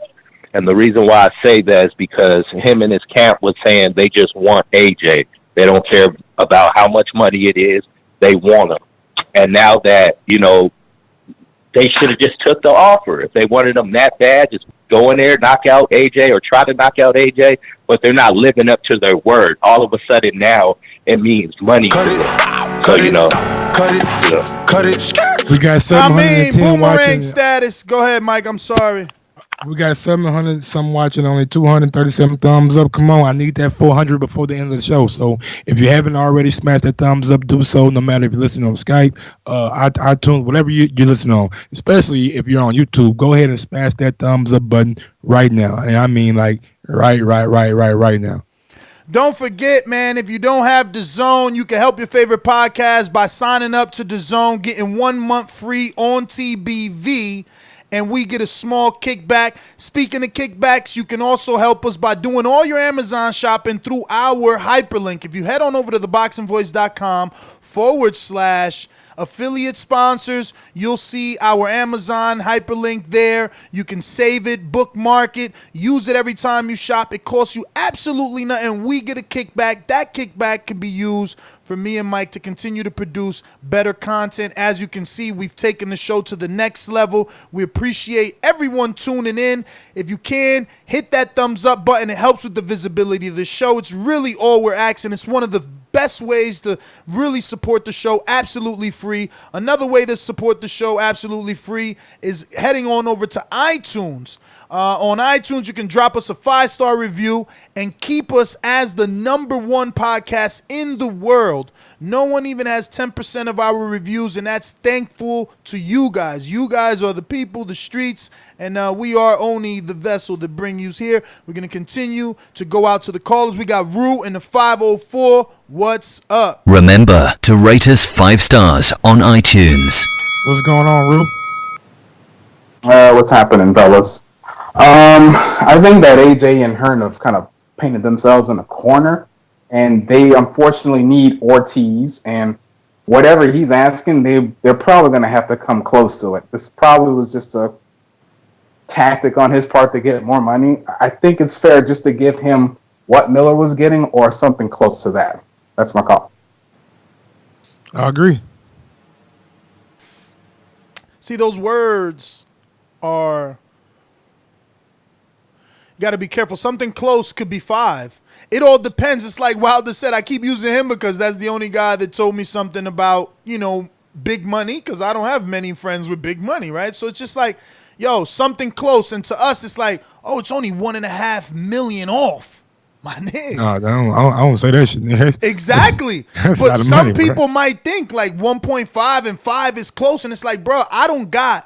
And the reason why I say that is because him and his camp was saying they just want AJ. They don't care about how much money it is. They want him. And now that, they should have just took the offer. If they wanted him that bad, just go in there, knock out AJ or try to knock out AJ, but they're not living up to their word. All of a sudden now it means money to them. So, Cut it. We got 710 Boomerang watching. status. Go ahead, Mike. I'm sorry. We got 700 some watching, only 237 thumbs up. Come on, I need that 400 before the end of the show. So if you haven't already smashed that thumbs up, do so. No matter if you're listening on Skype, iTunes, whatever you listen on. Especially if you're on YouTube, go ahead and smash that thumbs up button right now. And I mean, like right now. Don't forget, man, if you don't have DAZN, you can help your favorite podcast by signing up to DAZN, getting 1 month free on TBV. And we get a small kickback. Speaking of kickbacks, you can also help us by doing all your Amazon shopping through our hyperlink. If you head on over to theboxingvoice.com/affiliate sponsors, you'll see our Amazon hyperlink there. You can save it, bookmark it, use it every time you shop. It costs you absolutely nothing. We get a kickback. That kickback can be used for me and Mike to continue to produce better content. As you can see, we've taken the show to the next level. We appreciate everyone tuning in. If you can, hit that thumbs up button. It helps with the visibility of the show. It's really all we're asking. It's one of the best ways to really support the show, absolutely free. Another way to support the show, absolutely free, is heading on over to iTunes. On iTunes, you can drop us a 5-star review and keep us as the #1 podcast in the world. No one even has 10% of our reviews, and that's thankful to you guys. You guys are the people, the streets, and we are only the vessel that bring you here. We're going to continue to go out to the callers. We got Rue in the 504. What's up? Remember to rate us 5 stars on iTunes. What's going on, Rue? What's happening, fellas? I think that AJ and Hearn have kind of painted themselves in a corner, and they unfortunately need Ortiz, and whatever he's asking, they're probably going to have to come close to it. This probably was just a tactic on his part to get more money. I think it's fair just to give him what Miller was getting or something close to that. That's my call. I agree. See, those words are... You got to be careful. Something close could be 5. It all depends. It's like Wilder said, I keep using him because that's the only guy that told me something about, big money, because I don't have many friends with big money, right? So it's just like, yo, something close. And to us, it's like, oh, it's only $1.5 million off. My nigga. No, I don't say that shit. Exactly. But some people might think like 1.5 and 5 is close. And it's like, bro, I don't got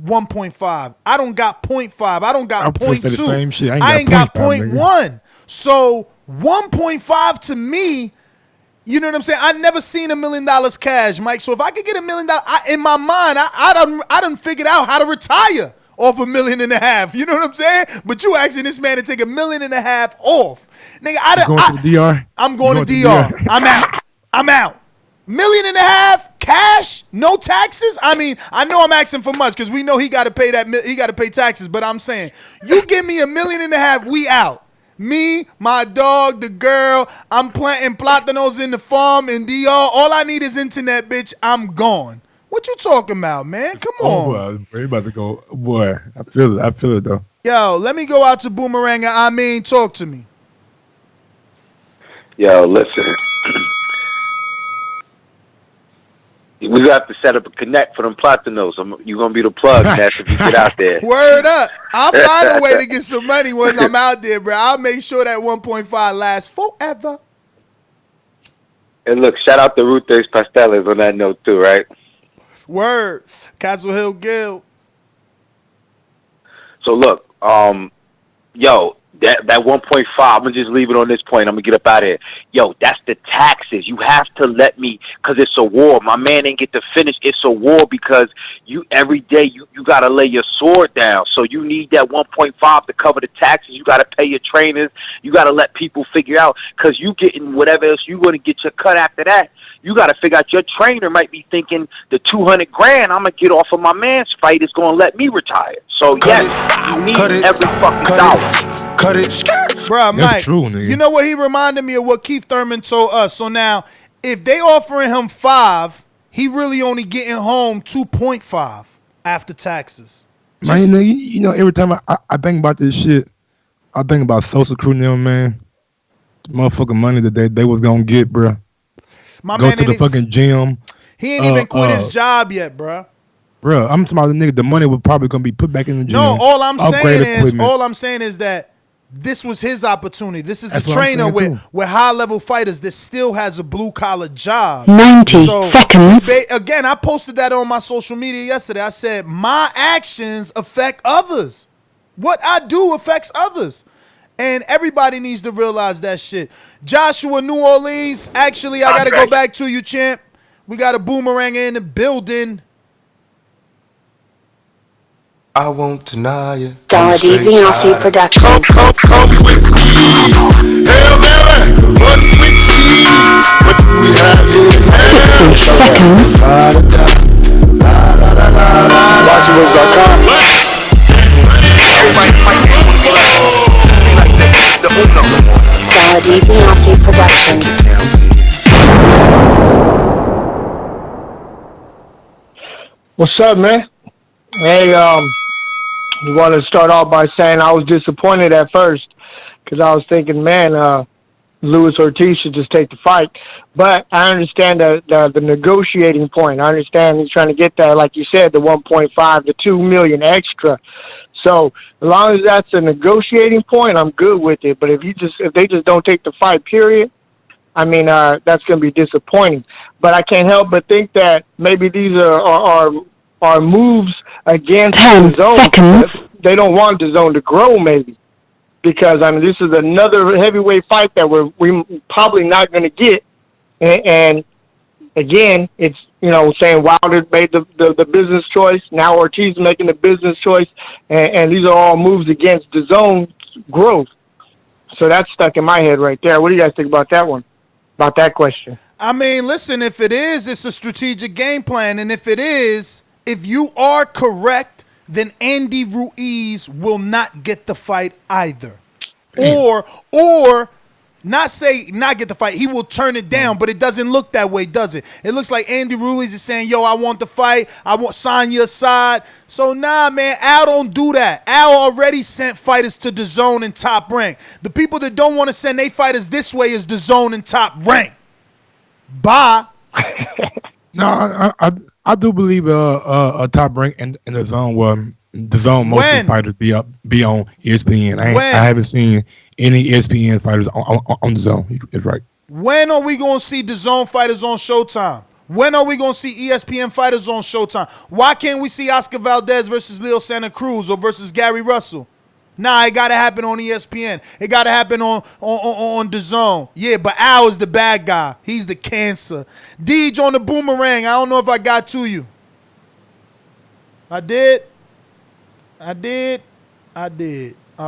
1.5. I don't got 0.5. I don't got 0.2. I ain't got 0.1. So 1.5 to me, you know what I'm saying? I never seen $1 million cash, Mike. So if I could get $1 million, in my mind, I done figured out how to retire off $1.5 million. You know what I'm saying? But you asking this man to take $1.5 million off, nigga. Going to the DR? I'm going to DR. I'm out. $1.5 million cash, no taxes. I mean, I know I'm asking for much because we know he got to pay he got to pay taxes. But I'm saying, you give me $1.5 million, we out. Me, my dog, the girl. I'm planting platanos in the farm in DR. All I need is internet, bitch. I'm gone. What you talking about, man? Come on. Boy, you about to go, boy. I feel it though. Yo, let me go out to Boomerang. Talk to me. Yo, listen. We got to set up a connect for them platanos. You're going to be the plug, Ness, if you get out there. Word up. I'll find a way to get some money once I'm out there, bro. I'll make sure that 1.5 lasts forever. And look, shout out to Ruth's Pasteles on that note, too, right? Word. Castle Hill Guild. So, look, yo, that 1.5, I'm going to just leave it on this point. I'm going to get up out of here. Yo, that's the taxes. You have to let me, because it's a war. My man ain't get to finish. It's a war because you every day you got to lay your sword down. So you need that 1.5 to cover the taxes. You got to pay your trainers. You got to let people figure out, because you getting whatever else you're going to get your cut after that. You got to figure out, your trainer might be thinking the 200 grand I'm going to get off of my man's fight is going to let me retire. So, yes, you need every fucking dollar. Cut it. Bruh, Mike, true, you know what he reminded me of what Keith Thurman told us. So now, if they offering him 5, he really only getting home 2.5 after taxes. Man, you know, every time I think about this shit, I think about social crew now, man. The motherfucking money that they was gonna get, bruh. Go to the fucking gym. He ain't even quit his job yet, bruh. Bruh, I'm talking about the nigga. The money was probably gonna be put back in the gym. No, all I'm saying is that this was his opportunity. This is a trainer with high-level fighters that still has a blue-collar job. 90 seconds. Again, I posted that on my social media yesterday. I said, my actions affect others. What I do affects others. And everybody needs to realize that shit. Joshua, New Orleans. Actually, I got to go back to you, champ. We got a boomerang in the building. I won't deny it. Dazn Productions. Come with me. Hail Mary, what we see. What do we have here? Watchables.com. Dazn Productions. What's up, man? Hey, we want to start off by saying I was disappointed at first because I was thinking, man, Luis Ortiz should just take the fight. But I understand the negotiating point. I understand he's trying to get that, like you said, the 1.5 to 2 million extra. So as long as that's a negotiating point, I'm good with it. But if they just don't take the fight, period, I mean, that's going to be disappointing. But I can't help but think that maybe these are moves against the zone. They don't want the zone to grow, maybe, because I mean this is another heavyweight fight that we're probably not going to get. And again, it's saying Wilder made the business choice. Now Ortiz is making the business choice, and these are all moves against the zone growth. So that's stuck in my head right there. What do you guys think about that one? About that question? I mean, listen, if it is, it's a strategic game plan, and if it is, if you are correct, then Andy Ruiz will not get the fight either. Or not get the fight. He will turn it down, but it doesn't look that way, does it? It looks like Andy Ruiz is saying, yo, I want the fight. I want sign your side. So, nah, man, Al don't do that. Al already sent fighters to the zone and Top Rank. The people that don't want to send their fighters this way is the zone and Top Rank. Bye. No, I do believe a Top Rank in the zone where the zone most of the fighters be on ESPN. I haven't seen any ESPN fighters on the zone. It's right. When are we going to see the zone fighters on Showtime? When are we going to see ESPN fighters on Showtime? Why can't we see Oscar Valdez versus Leo Santa Cruz or versus Gary Russell? Nah, it got to happen on ESPN. It got to happen on the zone. Yeah, but Al is the bad guy. He's the cancer. Deej on the boomerang. I don't know if I got to you. I did. All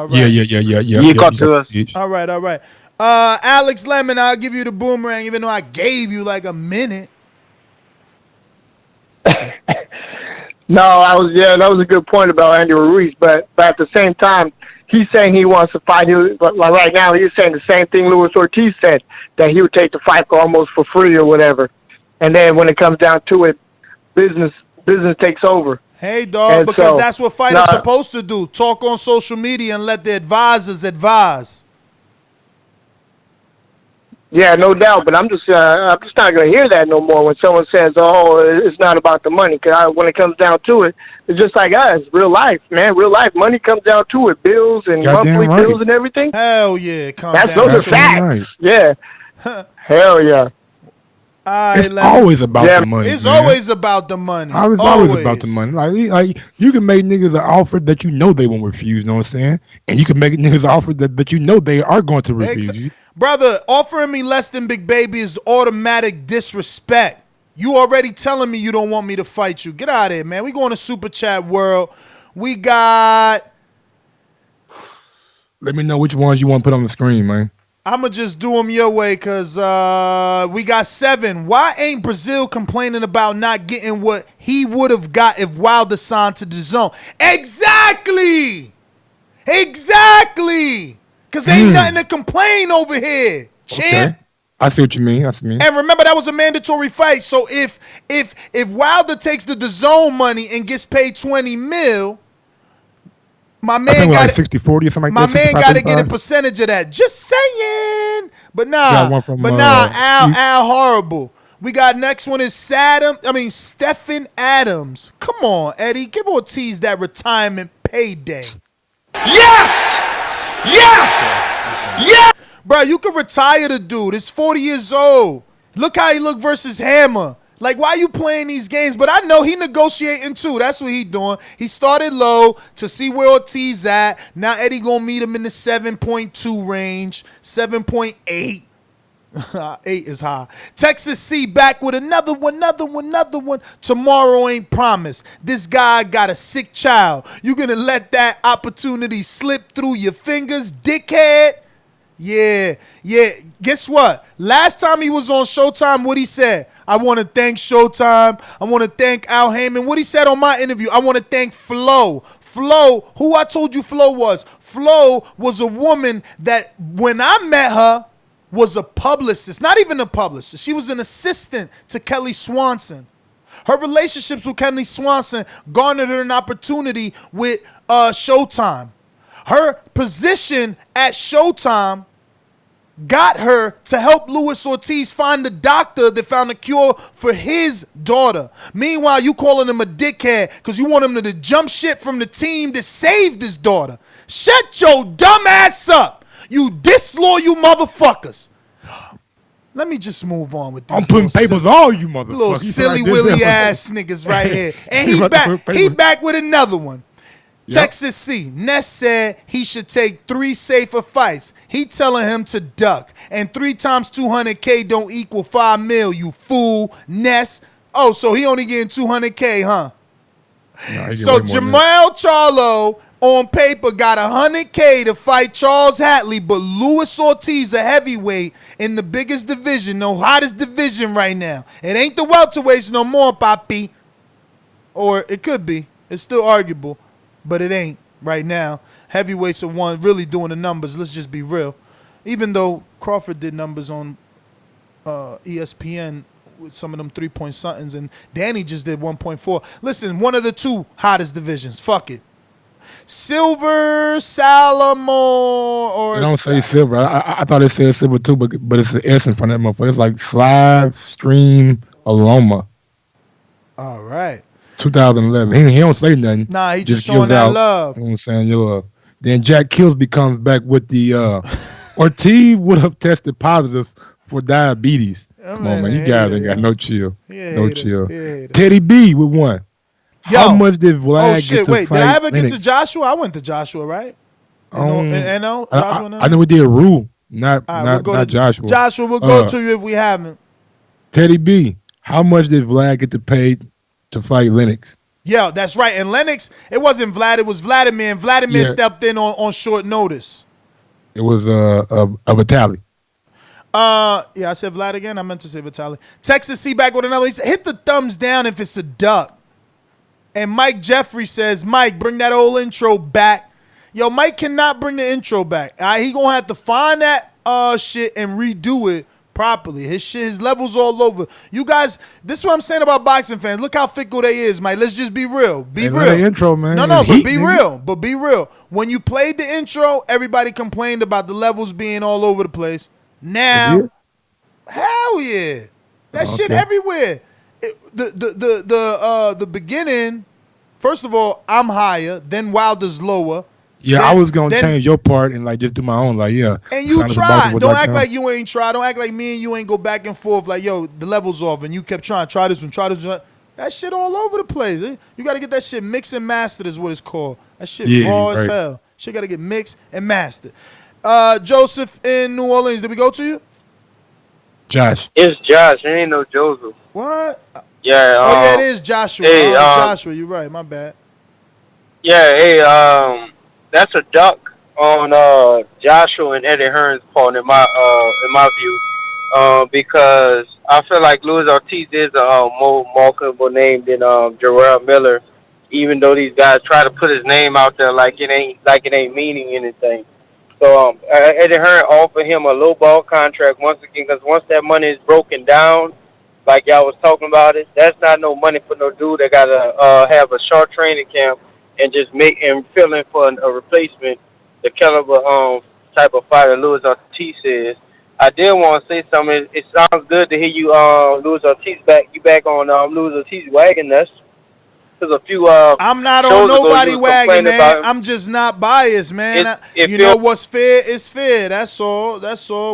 right. Yeah. You got to us. All right. Alex Lemon, I'll give you the boomerang, even though I gave you like a minute. No, that was a good point about Andy Ruiz, but at the same time, he's saying he wants to fight. But right now, he's saying the same thing Luis Ortiz said, that he would take the fight almost for free or whatever. And then when it comes down to it, business takes over. Hey, dog, and because that's what fighters are supposed to do. Talk on social media and let the advisors advise. Yeah, no doubt, but I'm just not going to hear that no more when someone says, "Oh, it's not about the money." Because when it comes down to it, it's just like us, real life, man. Real life, money comes down to it, bills and monthly bills and everything. Hell yeah, those are facts. Right. Yeah, hell yeah. It's always about the money. It's man. always about the money. It's always about the money. Like you can make niggas an offer that you know they won't refuse. You know what I'm saying? And you can make niggas an offer that you know they are going to refuse you. Brother, offering me less than Big Baby is automatic disrespect. You already telling me you don't want me to fight you. Get out of here, man. We going to Super Chat World. We got... Let me know which ones you want to put on the screen, man. I'm going to just do them your way because we got 7. Why ain't Brazil complaining about not getting what he would have got if Wilder signed to DAZN? Exactly! Because ain't nothing to complain over here, champ. Okay. I see what you mean. And remember, that was a mandatory fight. So if Wilder takes the DAZN money and gets paid $20 million, my man got like 60-40 or something like my that. man got to get a percentage of that. Just saying. But Al horrible. We got next one is Stephen Adams. Come on, Eddie. Give Ortiz that retirement payday. Yes! Bro, you can retire the dude. He's 40 years old. Look how he look versus Hammer. Like, why you playing these games? But I know he negotiating too. That's what he doing. He started low to see where Ortiz at. Now Eddie gonna meet him in the 7.2 range, 7.8. 8 is high. Texas C back with another one. Tomorrow ain't promised. This guy got a sick child. You gonna let that opportunity slip through your fingers, dickhead? Yeah. Guess what? Last time he was on Showtime, what he said? I want to thank Showtime. I want to thank Al Heyman. What he said on my interview? I want to thank Flo. Flo, who I told you Flo was. Flo was a woman that when I met her was a publicist. Not even a publicist. She was an assistant to Kelly Swanson. Her relationships with Kelly Swanson garnered her an opportunity with Showtime. Her position at Showtime got her to help Luis Ortiz find the doctor that found a cure for his daughter. Meanwhile, you calling him a dickhead because you want him to jump ship from the team that saved his daughter. Shut your dumb ass up, you disloyal motherfuckers. Let me just move on with this. I'm putting papers on you, motherfuckers. Little silly willy ass niggas right here. And he back with another one. Yep. Texas C. Ness said he should take 3 safer fights. He telling him to duck. And 3 times $200K don't equal $5 million, you fool. Ness. Oh, so he only getting $200K, huh? No, so Jamal Charlo on paper got $100K to fight Charles Hatley, but Luis Ortiz, a heavyweight in the biggest division, the hottest division right now. It ain't the welterweights no more, papi. Or it could be. It's still arguable. But it ain't right now. Heavyweights are one really doing the numbers. Let's just be real. Even though Crawford did numbers on ESPN with some of them 3-point somethings, and Danny just did 1.4. Listen, one of the 2 hottest divisions. Fuck it. Silver Salamo or they don't say silver. I thought it said silver too, but it's an S in front of that motherfucker. It's like Slav Stream Aloma. All right. 2011. He don't say nothing. Nah, he just showing that love. You know what I'm saying? Your love. Then Jack Kilsby comes back with the Ortiz would have tested positive for diabetes. Come on, man. You guys ain't got no chill. No chill. Teddy B with 1. How much did Vlad get to fight? Did I ever get to Joshua? I went to Joshua, right? I know we did Rule, not Joshua. Joshua, we'll go to you if we haven't. Teddy B, how much did Vlad get to pay to fight Lennox? Yeah, that's right. And Lennox, it wasn't Vlad, it was Vladimir. And Vladimir stepped in on short notice. It was a Vitaly. I said Vlad again. I meant to say Vitaly. Texas C back with another. He said, hit the thumbs down if it's a duck. And Mike Jeffrey says, Mike, bring that old intro back. Yo, Mike cannot bring the intro back. He gonna have to find that shit and redo it properly. His levels all over. You guys, this is what I'm saying about boxing fans. Look how fickle they is, Mike. Let's just be real. Be real. Intro, man. No, but be real. But be real. When you played the intro, everybody complained about the levels being all over the place. Now, hell yeah. That shit everywhere. The beginning, first of all, I'm higher, then Wilder's lower, Yeah, I was gonna change your part and like just do my own. Like, yeah. And you tried. Don't act like you ain't tried. Don't act like me and you ain't go back and forth. Like, yo, the level's off, and you kept trying. Try this one. Try this one. That shit all over the place. You got to get that shit mixed and mastered is what it's called. That shit raw as hell. Shit got to get mixed and mastered. Joseph in New Orleans, did we go to you? Josh. It's Josh. It ain't no Joseph. What? Yeah. Yeah, it is Joshua. Hey, Joshua, you're right. My bad. Yeah, hey, that's a duck on Joshua and Eddie Hearn's part in my view, because I feel like Luis Ortiz is a more marketable name than Jarrell Miller, even though these guys try to put his name out there like it ain't meaning anything. So Eddie Hearn offered him a low ball contract once again, because once that money is broken down, like y'all was talking about it, that's not no money for no dude that gotta have a short training camp and just fill in for a replacement, the caliber type of fighter Luis Ortiz is. I did want to say something. It sounds good to hear you, Luis Ortiz back on Luis Ortiz wagon. That's because a few. I'm not on nobody wagon, man. I'm just not biased, man. You know what's fair is fair. That's all.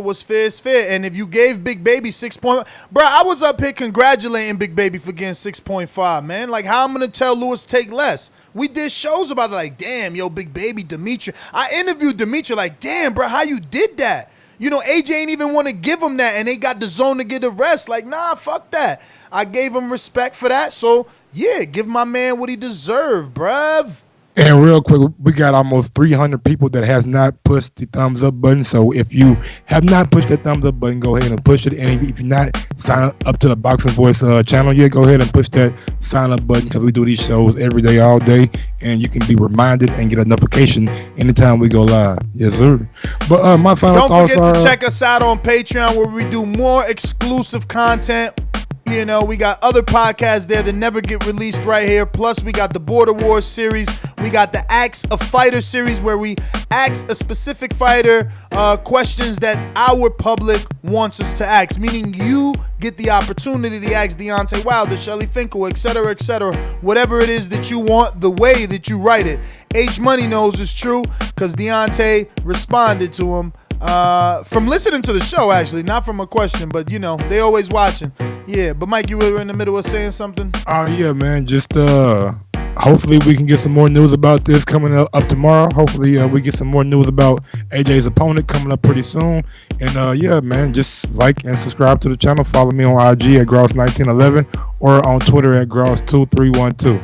What's fair is fair. And if you gave Big Baby 6 point, bro, I was up here congratulating Big Baby for getting 6.5, man. Like, how I'm gonna tell Luis take less? We did shows about it, like, damn, yo, Big Baby, Dimitri. I interviewed Dimitri, like, damn, bro, how you did that? You know, AJ ain't even want to give him that, and they got the zone to get the rest. Like, nah, fuck that. I gave him respect for that, so, yeah, give my man what he deserved, bruv. And real quick, we got almost 300 people that has not pushed the thumbs up button. So if you have not pushed that thumbs up button, go ahead and push it. And if you're not signed up to the Boxing Voice channel yet, go ahead and push that sign up button, because we do these shows every day, all day, and you can be reminded and get a notification anytime we go live. Yes, sir. But my final thoughts are... Don't forget to check us out on Patreon, where we do more exclusive content. You know, we got other podcasts there that never get released right here. Plus, we got the Border Wars series. We got the Ask a Fighter series, where we ask a specific fighter questions that our public wants us to ask. Meaning you get the opportunity to ask Deontay Wilder, Shelly Finkel, etc., whatever it is that you want, the way that you write it. H Money knows it's true, because Deontay responded to him. From listening to the show, actually, not from a question, but you know, they always watching. Yeah, but Mike, you were in the middle of saying something? Yeah, man, just hopefully we can get some more news about this coming up tomorrow. Hopefully we get some more news about AJ's opponent coming up pretty soon. And yeah, man, just like and subscribe to the channel. Follow me on IG at Gross1911 or on Twitter at Gross2312.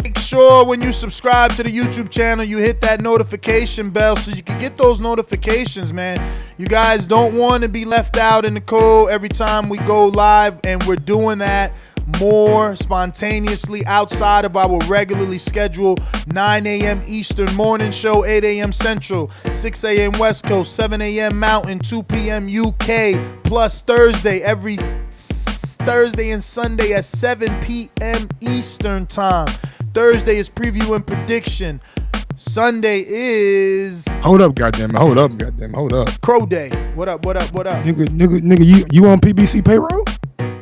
Make sure when you subscribe to the YouTube channel, you hit that notification bell so you can get those notifications, man. You guys don't want to be left out in the cold every time we go live, and we're doing that more spontaneously outside of our regularly scheduled 9 a.m. Eastern morning show, 8 a.m. Central, 6 a.m. West Coast, 7 a.m. Mountain, 2 p.m. UK, plus Thursday, every Thursday and Sunday at 7 p.m. Eastern time. Thursday is preview and prediction. Sunday is... Hold up, goddamn. Hold up. Crow Day. What up? Nigga, you on PBC payroll?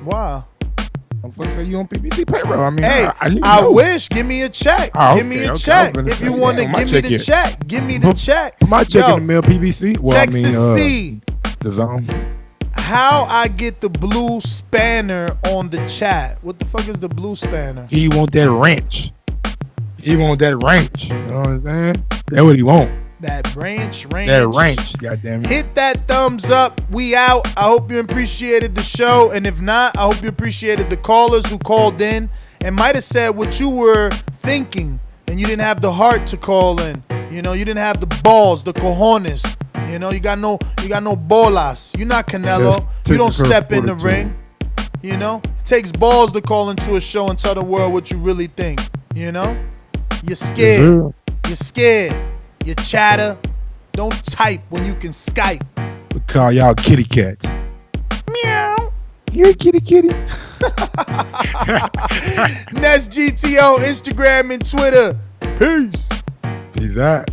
Wow. I'm supposed to say you on PBC payroll. I mean, hey, I wish. Give me a check. Give me a check. If you want to give me the check, give me the check. My check in the mail, PBC. Well, Texas C. The zone. How I get the blue spanner on the chat? What the fuck is the blue spanner? He want that wrench. He want that ranch. You know what I'm saying? That's what he want. That ranch. That ranch, goddamn it. Hit that thumbs up. We out. I hope you appreciated the show. And if not, I hope you appreciated the callers who called in and might have said what you were thinking, and you didn't have the heart to call in. You know, you didn't have the balls, the cojones. You know, you got no bolas. You're not Canelo. You don't step in the ring. You know, it takes balls to call into a show and tell the world what you really think. You know, you're scared. You're scared. You chatter. Don't type when you can Skype. We call y'all kitty cats. Meow. You're a kitty. Nest GTO, Instagram and Twitter. Peace. Peace out.